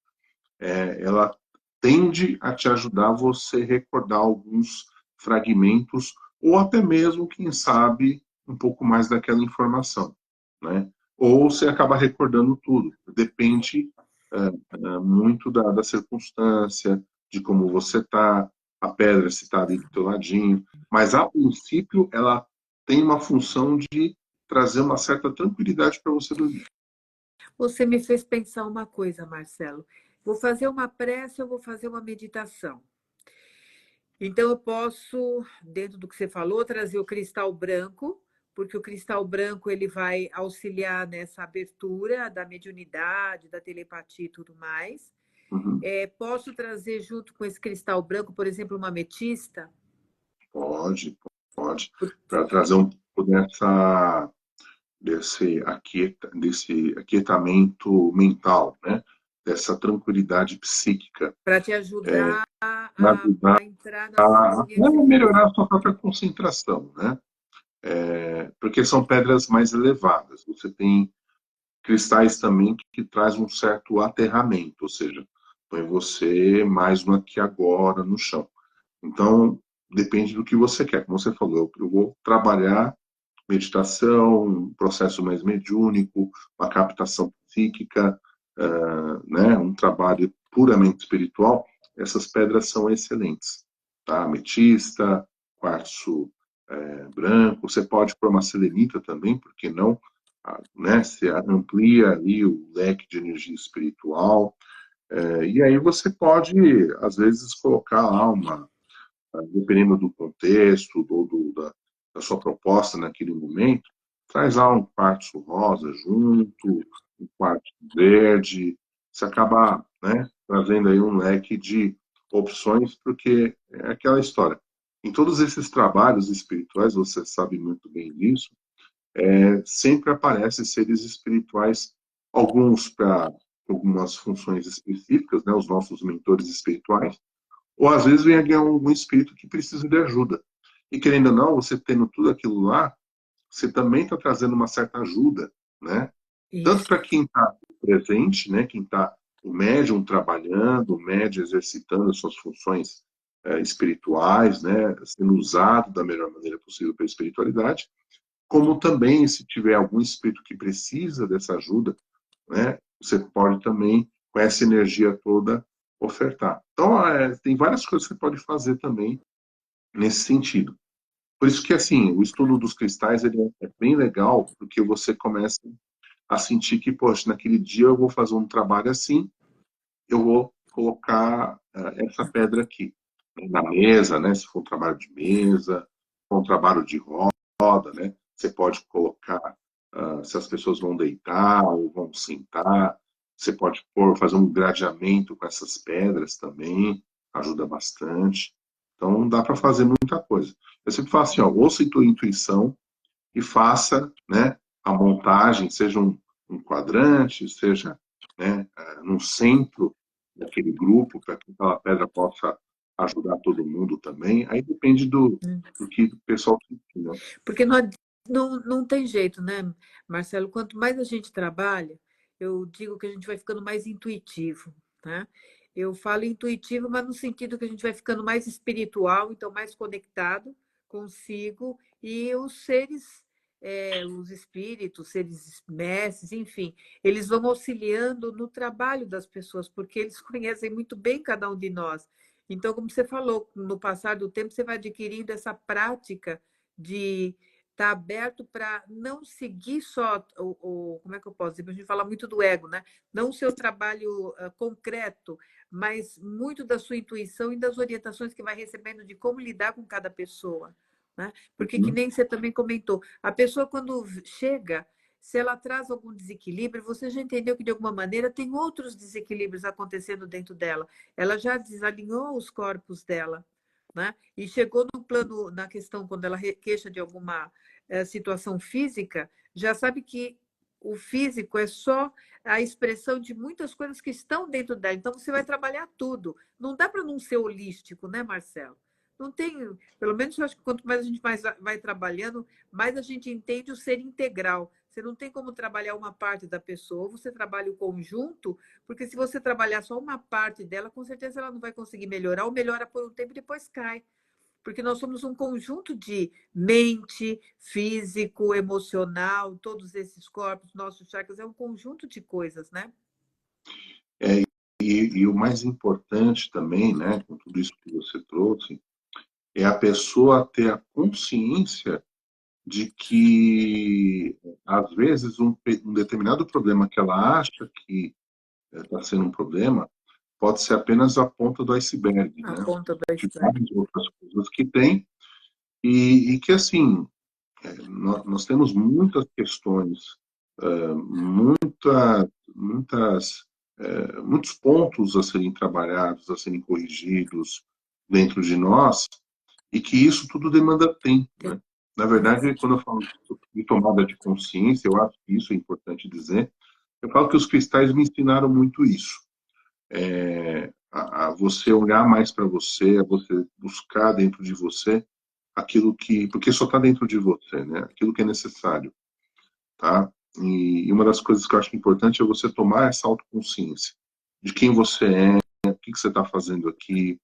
Ela tende a te ajudar a você recordar alguns fragmentos, ou até mesmo, quem sabe, um pouco mais daquela informação, né? Ou você acaba recordando tudo. Depende muito da circunstância, de como você está, a pedra se está ali do teu ladinho. Mas, a princípio, ela tem uma função de trazer uma certa tranquilidade para você dormir. Você me fez pensar uma coisa, Marcelo. Vou fazer uma prece, eu vou fazer uma meditação. Então, eu posso, dentro do que você falou, trazer o cristal branco, porque o cristal branco ele vai auxiliar nessa abertura da mediunidade, da telepatia e tudo mais. Uhum. Posso trazer junto com esse cristal branco, por exemplo, uma ametista? Pode, pode. Para trazer um pouco desse aquietamento mental, né? Dessa tranquilidade psíquica, Para te ajudar para a ajudar entrar na a sintonia que você falou. melhorar a sua própria concentração, né? Porque são pedras mais elevadas. Você tem cristais também que traz um certo aterramento, ou seja, põe você mais no aqui e agora, no chão. Então, depende do que você quer. Como você falou, eu vou trabalhar meditação, um processo mais mediúnico, uma captação psíquica, né, um trabalho puramente espiritual. Essas pedras são excelentes. Tá? Ametista, quartzo branco, você pode pôr uma selenita também, porque não? Né, você amplia ali o leque de energia espiritual, e aí você pode, às vezes, colocar lá dependendo do contexto ou da sua proposta naquele momento, traz lá um quartzo rosa junto, um quartzo verde, você acaba, né, trazendo aí um leque de opções, porque é aquela história. Em todos esses trabalhos espirituais, você sabe muito bem disso, sempre aparecem seres espirituais, alguns para algumas funções específicas, né, os nossos mentores espirituais, ou às vezes vem algum espírito que precisa de ajuda. E querendo ou não, você tendo tudo aquilo lá, você também está trazendo uma certa ajuda, né? Tanto Isso. para quem está presente, né? Quem está o médium trabalhando, o médium exercitando as suas funções espirituais, né? Sendo usado da melhor maneira possível pela espiritualidade, como também, se tiver algum espírito que precisa dessa ajuda, né? Você pode também, com essa energia toda, ofertar. Então, tem várias coisas que você pode fazer também nesse sentido. Por isso que, assim, o estudo dos cristais ele é bem legal, porque você começa a sentir que, poxa, naquele dia eu vou fazer um trabalho assim, eu vou colocar essa pedra aqui na mesa, né? Se for um trabalho de mesa, se for um trabalho de roda, né? Você pode colocar se as pessoas vão deitar ou vão sentar. Você pode fazer um gradeamento com essas pedras também, ajuda bastante. Então dá para fazer muita coisa. Eu sempre falo assim, ó, ouça a tua intuição e faça, né, a montagem, seja um quadrante, seja, né, no centro daquele grupo, para que aquela pedra possa ajudar todo mundo também. Aí depende do que o pessoal sentir, né? Porque não tem jeito, né, Marcelo? Quanto mais a gente trabalha, eu digo que a gente vai ficando mais intuitivo, né? Eu falo intuitivo, mas no sentido que a gente vai ficando mais espiritual, então mais conectado consigo e os seres, os espíritos, seres mestres, enfim, eles vão auxiliando no trabalho das pessoas, porque eles conhecem muito bem cada um de nós. Então, como você falou, no passar do tempo, você vai adquirindo essa prática de estar aberto para não seguir só como é que eu posso dizer? A gente fala muito do ego, né? Não o seu trabalho concreto, mas muito da sua intuição e das orientações que vai recebendo de como lidar com cada pessoa, né? Porque que Uhum. nem você também comentou, a pessoa quando chega, se ela traz algum desequilíbrio, você já entendeu que de alguma maneira tem outros desequilíbrios acontecendo dentro dela. Ela já desalinhou os corpos dela, né? E chegou no plano, na questão, quando ela queixa de alguma situação física, já sabe que o físico é só a expressão de muitas coisas que estão dentro dela. Então, você vai trabalhar tudo. Não dá para não ser holístico, né, Marcelo? Não tem, pelo menos eu acho que quanto mais a gente vai trabalhando, mais a gente entende o ser integral. Você não tem como trabalhar uma parte da pessoa, você trabalha o conjunto, porque se você trabalhar só uma parte dela, com certeza ela não vai conseguir melhorar, ou melhora por um tempo e depois cai. Porque nós somos um conjunto de mente, físico, emocional, todos esses corpos, nossos chakras, é um conjunto de coisas, né? É, e o mais importante também, né, com tudo isso que você trouxe, é a pessoa ter a consciência de que, às vezes, um determinado problema que ela acha que está sendo um problema pode ser apenas a ponta do iceberg, A né? ponta do De iceberg. várias outras coisas que tem e que, assim, nós temos muitas questões, muitas, muitos pontos a serem trabalhados, a serem corrigidos dentro de nós, e que isso tudo demanda tempo, né? Na verdade, quando eu falo de tomada de consciência, eu acho que isso é importante dizer, eu falo que os cristais me ensinaram muito isso. A você olhar mais para você, a você buscar dentro de você aquilo que, porque só está dentro de você, né? Aquilo que é necessário, tá? E uma das coisas que eu acho importante é você tomar essa autoconsciência de quem você é, o que você está fazendo aqui,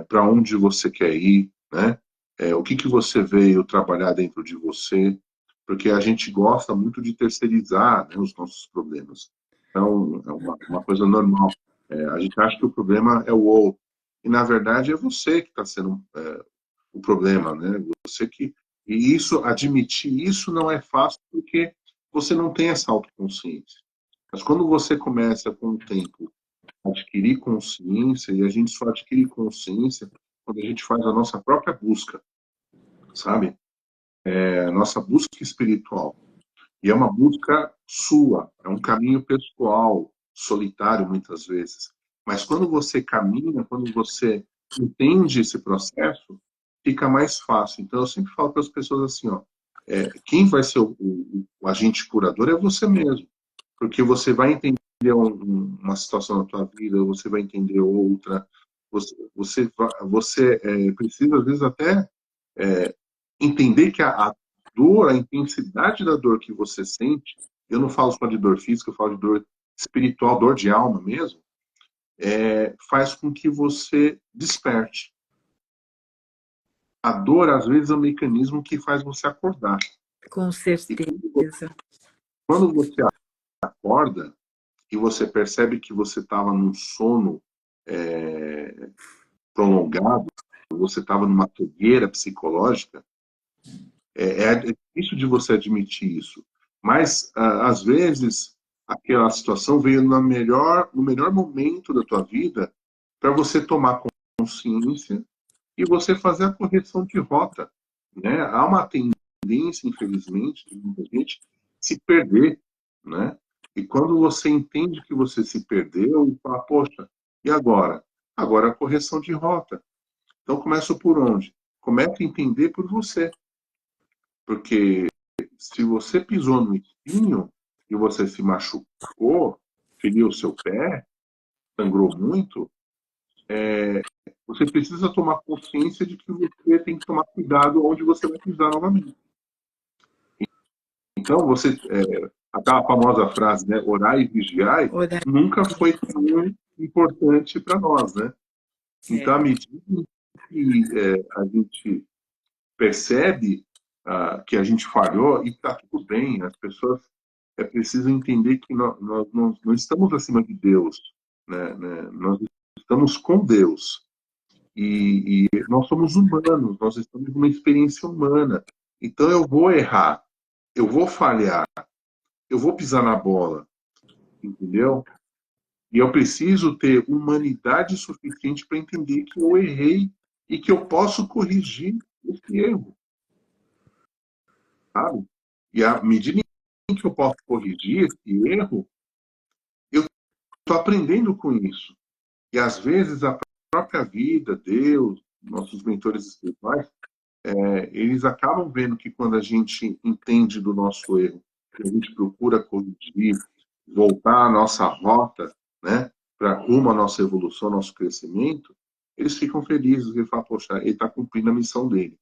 para onde você quer ir, né? O que você veio trabalhar dentro de você, porque a gente gosta muito de terceirizar, né, os nossos problemas. Então, é uma coisa normal. A gente acha que o problema é o outro, e na verdade é você que está sendo o problema, né? Você que e isso admitir isso não é fácil porque você não tem essa autoconsciência. Mas quando você começa com o tempo adquirir consciência, e a gente só adquire consciência quando a gente faz a nossa própria busca, sabe? A nossa busca espiritual. E é uma busca sua, é um caminho pessoal, solitário muitas vezes. Mas quando você caminha, quando você entende esse processo, fica mais fácil. Então eu sempre falo para as pessoas assim, ó, quem vai ser o agente curador é você mesmo, porque você vai entender uma situação na tua vida, você vai entender outra, você precisa às vezes até entender que a dor, a intensidade da dor que você sente, eu não falo só de dor física, eu falo de dor espiritual, dor de alma mesmo, faz com que você desperte. A dor, às vezes, é um mecanismo que faz você acordar. Com E certeza. quando você acorda e você percebe que você estava num sono prolongado, você estava numa fogueira psicológica, é difícil de você admitir isso. Mas, às vezes, aquela situação veio no melhor momento da tua vida para você tomar consciência e você fazer a correção de rota, né? Há uma tendência, infelizmente, de muita gente se perder, né? E quando você entende que você se perdeu, e fala, poxa, e agora? Agora a correção de rota. Então começa por onde? Começa a entender por você. Porque se você pisou no espinho e você se machucou, feriu o seu pé, sangrou muito, você precisa tomar consciência de que você tem que tomar cuidado onde você vai pisar novamente. Então, aquela famosa frase, né, orai e vigiai, Olha, nunca foi tão importante para nós, né? Então, à medida que a gente percebe que a gente falhou, e está tudo bem, as pessoas precisam entender que nós não estamos acima de Deus, né? Nós estamos com Deus. E nós somos humanos, nós estamos numa experiência humana. Então eu vou errar, eu vou falhar, eu vou pisar na bola, entendeu? E eu preciso ter humanidade suficiente para entender que eu errei e que eu posso corrigir esse erro, sabe? E à medida em que eu posso corrigir esse erro, eu estou aprendendo com isso. E às vezes a própria vida, Deus, nossos mentores espirituais, eles acabam vendo que quando a gente entende do nosso erro, que a gente procura corrigir, voltar à nossa rota, né, para rumo à nossa evolução, nosso crescimento, eles ficam felizes e falam, poxa, ele está cumprindo a missão dele.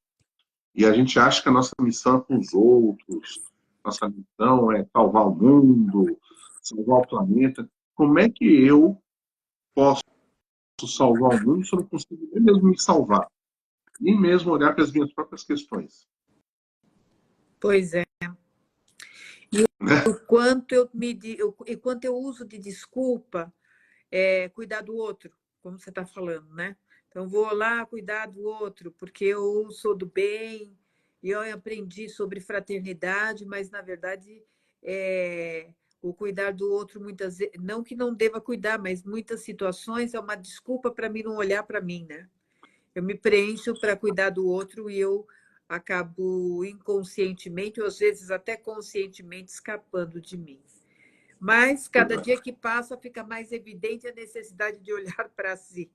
E a gente acha que a nossa missão é com os outros, nossa missão é salvar o mundo, salvar o planeta. Como é que eu posso salvar o mundo se eu não consigo nem mesmo me salvar? Nem mesmo olhar para as minhas próprias questões. pois é. E Né? o quanto e quanto eu uso de desculpa cuidar do outro, como você está falando, né? Então, vou lá cuidar do outro, porque eu sou do bem, e eu aprendi sobre fraternidade, mas, na verdade, o cuidar do outro, muitas vezes, não que não deva cuidar, mas muitas situações é uma desculpa para mim não olhar para mim, né? Eu me preencho para cuidar do outro e eu acabo inconscientemente, ou às vezes até conscientemente, escapando de mim. Mas cada dia que passa fica mais evidente a necessidade de olhar para si.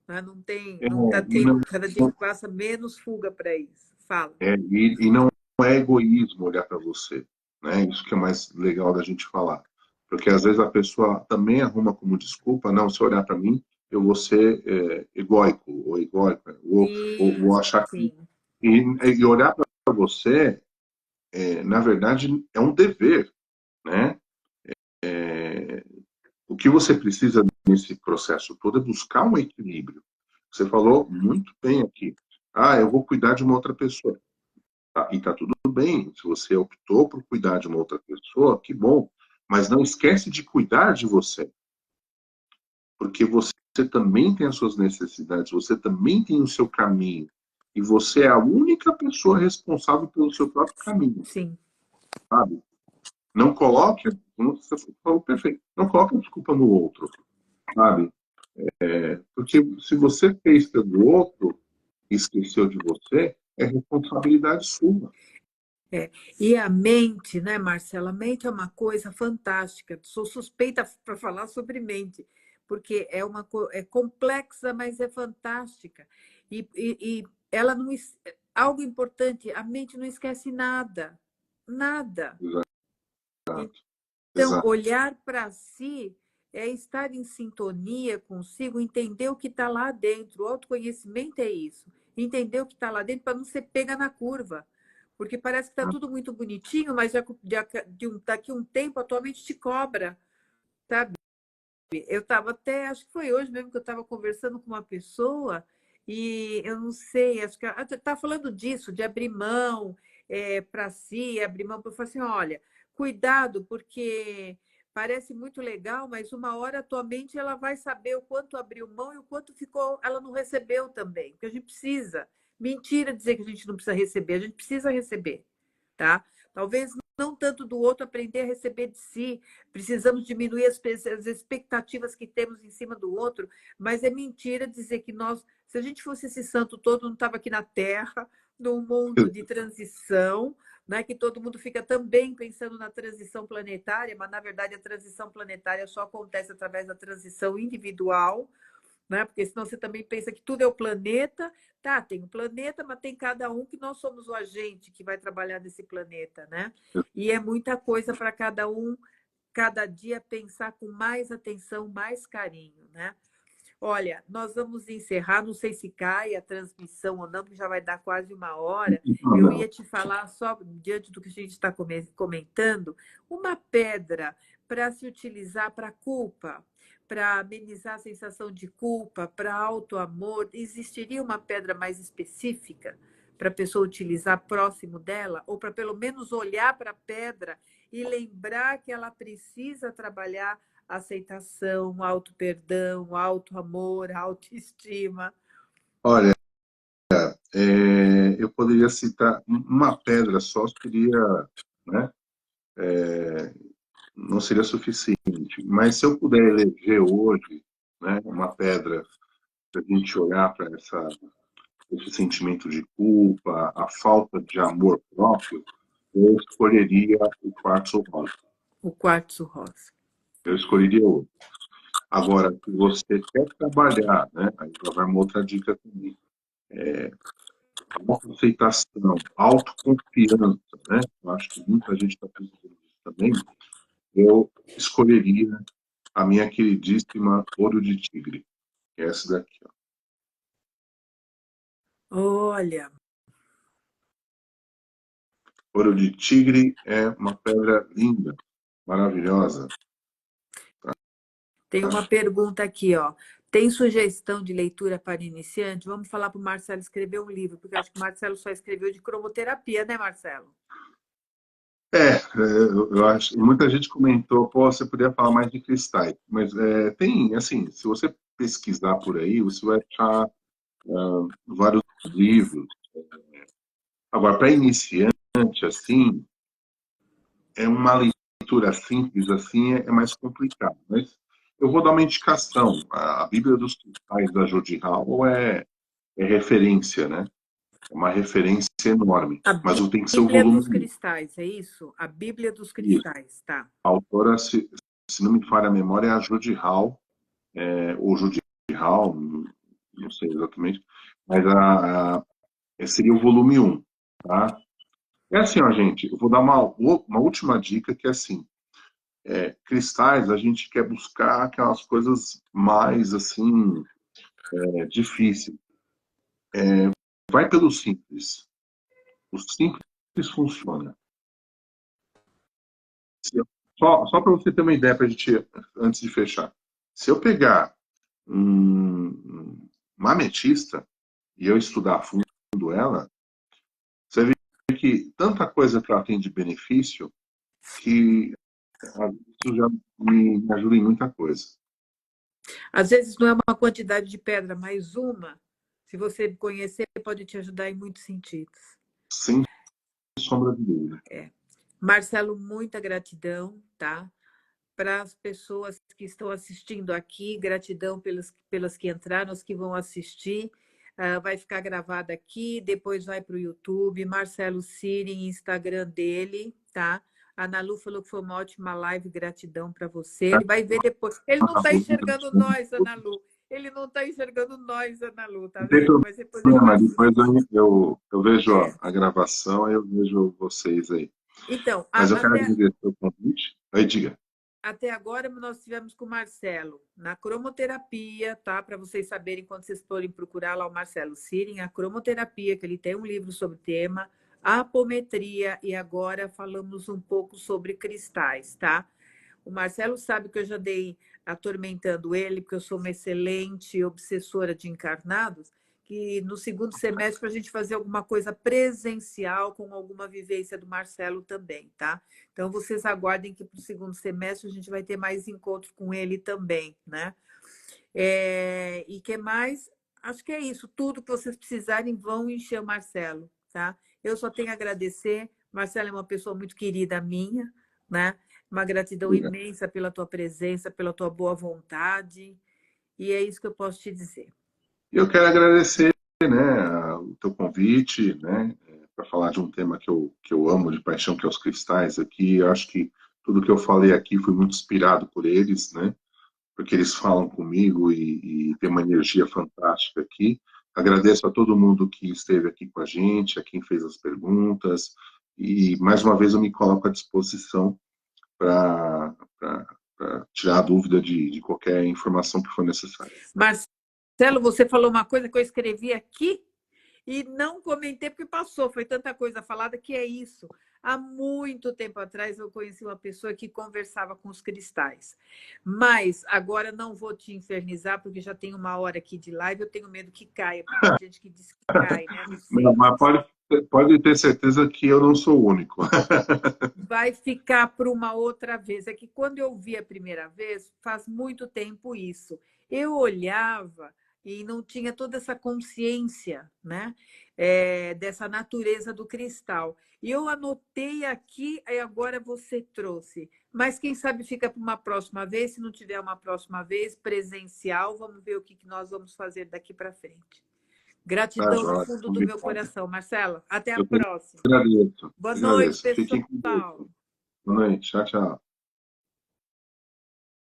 Não tem, É, não tá e, não, tendo, cada dia que passa menos fuga para isso. Fala. e não é egoísmo olhar para você. Né? Isso que é mais legal da gente falar. Porque às vezes a pessoa também arruma como desculpa, não, se olhar para mim, eu vou ser egóico, ou egóica, ou Isso, achar que. sim. E olhar para você, na verdade, é um dever. Né? O que você precisa nesse processo todo é buscar um equilíbrio. Você falou muito bem aqui. Ah, eu vou cuidar de uma outra pessoa. E tá tudo bem. Se você optou por cuidar de uma outra pessoa, que bom. Mas não esquece de cuidar de você. Porque você também tem as suas necessidades, você também tem o seu caminho. E você é a única pessoa responsável pelo seu próprio caminho, Sim. sabe? Não coloque, como você falou perfeito, não coloque a desculpa no outro, sabe? Porque se você fez pelo outro e esqueceu de você, é responsabilidade sua. E a mente, né, Marcela? A mente é uma coisa fantástica. Sou suspeita para falar sobre mente, porque é complexa, mas é fantástica. E ela não. Algo importante, a mente não esquece nada. Nada. Exato, Então, exato. olhar para si é estar em sintonia consigo, entender o que está lá dentro. O autoconhecimento é isso. Entender o que está lá dentro para não ser pega na curva. Porque parece que está tudo muito bonitinho, mas daqui a um tempo a tua mente te cobra, sabe? Eu estava até, acho que foi hoje mesmo que eu estava conversando com uma pessoa e eu não sei, acho que ela está falando disso, de abrir mão para si, abrir mão para eu falar assim, olha, cuidado, porque parece muito legal, mas uma hora a tua mente ela vai saber o quanto abriu mão e o quanto ficou, ela não recebeu também, porque a gente precisa. Mentira dizer que a gente não precisa receber, a gente precisa receber, tá? Talvez não tanto do outro, aprender a receber de si. Precisamos diminuir as expectativas que temos em cima do outro, mas é mentira dizer que nós, se a gente fosse esse santo todo, não estava aqui na Terra, num mundo de transição, né, que todo mundo fica também pensando na transição planetária, mas na verdade a transição planetária só acontece através da transição individual, né? Porque senão você também pensa que tudo é o planeta. Tá, tem o planeta, mas tem cada um que nós somos o agente que vai trabalhar nesse planeta, né? E é muita coisa para cada um, cada dia pensar com mais atenção, mais carinho, né? Olha, nós vamos encerrar, não sei se cai a transmissão ou não, porque já vai dar quase uma hora. Não, Eu não. ia te falar, só diante do que a gente está comentando, uma pedra para se utilizar para culpa, para amenizar a sensação de culpa, para auto-amor. Existiria uma pedra mais específica para a pessoa utilizar próximo dela? Ou para pelo menos olhar para a pedra e lembrar que ela precisa trabalhar aceitação, auto-perdão, auto-amor, autoestima. Olha, eu poderia citar uma pedra só, seria, né, não seria suficiente. Mas se eu puder eleger hoje, né, uma pedra para a gente olhar para esse sentimento de culpa, a falta de amor próprio, eu escolheria o quartzo rosa. O quartzo rosa. Eu escolheria outro. Agora, se você quer trabalhar, né, aí já vai uma outra dica também. Autoaceitação, autoconfiança, né? Eu acho que muita gente está precisando disso também. Eu escolheria a minha queridíssima Ouro de Tigre, que é essa daqui. Ó. Olha, Ouro de Tigre é uma pedra linda, maravilhosa. tem uma pergunta aqui, ó. Tem sugestão de leitura para iniciante? Vamos falar para o Marcelo escrever um livro, porque eu acho que o Marcelo só escreveu de cromoterapia, né, Marcelo? Eu acho. Muita gente comentou, pô, você poderia falar mais de cristais, mas tem, assim, se você pesquisar por aí, você vai achar vários livros. Agora, para iniciante, assim, é uma leitura simples, assim, é mais complicado. Mas eu vou dar uma indicação. A Bíblia dos Cristais da Jodi Hall é referência, né? É uma referência enorme. A Mas tem que ser o Bíblia dos volume 1. Cristais, é isso? A Bíblia dos Isso. Cristais, tá. A autora, se não me falha a memória, é a Jodi Hall, ou Jodi Hall, não sei exatamente, mas seria o volume 1, tá? É assim, ó, gente, eu vou dar uma última dica que é assim, cristais, a gente quer buscar aquelas coisas mais, assim, difíceis. Vai pelo simples. O simples funciona. Só para você ter uma ideia, pra gente, antes de fechar. Se eu pegar uma ametista e eu estudar a fundo ela, você vê que tanta coisa que ela tem de benefício que isso já me ajuda em muita coisa. Às vezes não é uma quantidade de pedra, mas uma, se você conhecer, pode te ajudar em muitos sentidos. Sem sombra de dúvida. Marcelo, muita gratidão, tá? Para as pessoas que estão assistindo aqui, gratidão pelas que entraram, as que vão assistir. Vai ficar gravada aqui, depois vai para o YouTube. Marcelo Siri, Instagram dele, tá? A Ana Lu falou que foi uma ótima live, gratidão para você. Ele vai ver depois. Ele não está enxergando nós, Ana Lu. Ele não está enxergando nós, Ana Lu, tá Não tem vendo? Mas depois ele vai problema, depois assistir. eu vejo É. a gravação e eu vejo vocês aí. Então, Mas eu quero agradecer o convite. Aí, diga. até agora nós tivemos com o Marcelo na cromoterapia, tá? Para vocês saberem quando vocês forem procurar lá o Marcelo Siring, a cromoterapia, que ele tem um livro sobre o tema, a apometria, e agora falamos um pouco sobre cristais, tá? O Marcelo sabe que eu já dei atormentando ele, porque eu sou uma excelente obsessora de encarnados, que no segundo semestre para a gente fazer alguma coisa presencial com alguma vivência do Marcelo também, tá? Então, vocês aguardem que para o segundo semestre a gente vai ter mais encontro com ele também, né? E que mais? Acho que é isso. Tudo que vocês precisarem vão encher o Marcelo, tá? Eu só tenho a agradecer. Marcelo é uma pessoa muito querida minha, né? Uma gratidão imensa pela tua presença, pela tua boa vontade. E é isso que eu posso te dizer. Eu quero agradecer, né, o teu convite, né, para falar de um tema que eu amo de paixão, que é os cristais aqui. Eu acho que tudo que eu falei aqui foi muito inspirado por eles, né, porque eles falam comigo e tem uma energia fantástica aqui. Agradeço a todo mundo que esteve aqui com a gente, a quem fez as perguntas, e mais uma vez eu me coloco à disposição para tirar a dúvida de qualquer informação que for necessária. Marcelo, você falou uma coisa que eu escrevi aqui e não comentei porque passou, foi tanta coisa falada que é isso. Há muito tempo atrás eu conheci uma pessoa que conversava com os cristais. Mas agora não vou te infernizar, porque já tem 1 hora aqui de live, eu tenho medo que caia, porque tem gente que diz que cai, né? Não sei. Mas pode ter certeza que eu não sou o único. Vai ficar para uma outra vez. É que quando eu vi a primeira vez, faz muito tempo isso. Eu olhava e não tinha toda essa consciência, né? Dessa natureza do cristal. E eu anotei aqui, e agora você trouxe. Mas quem sabe fica para uma próxima vez. Se não tiver uma próxima vez, presencial, vamos ver o que nós vamos fazer daqui para frente. Gratidão no fundo do meu coração, Marcelo. Até a próxima. Agradeço. Boa noite, Fiquem com Deus. pessoal. Boa noite. Tchau, tchau.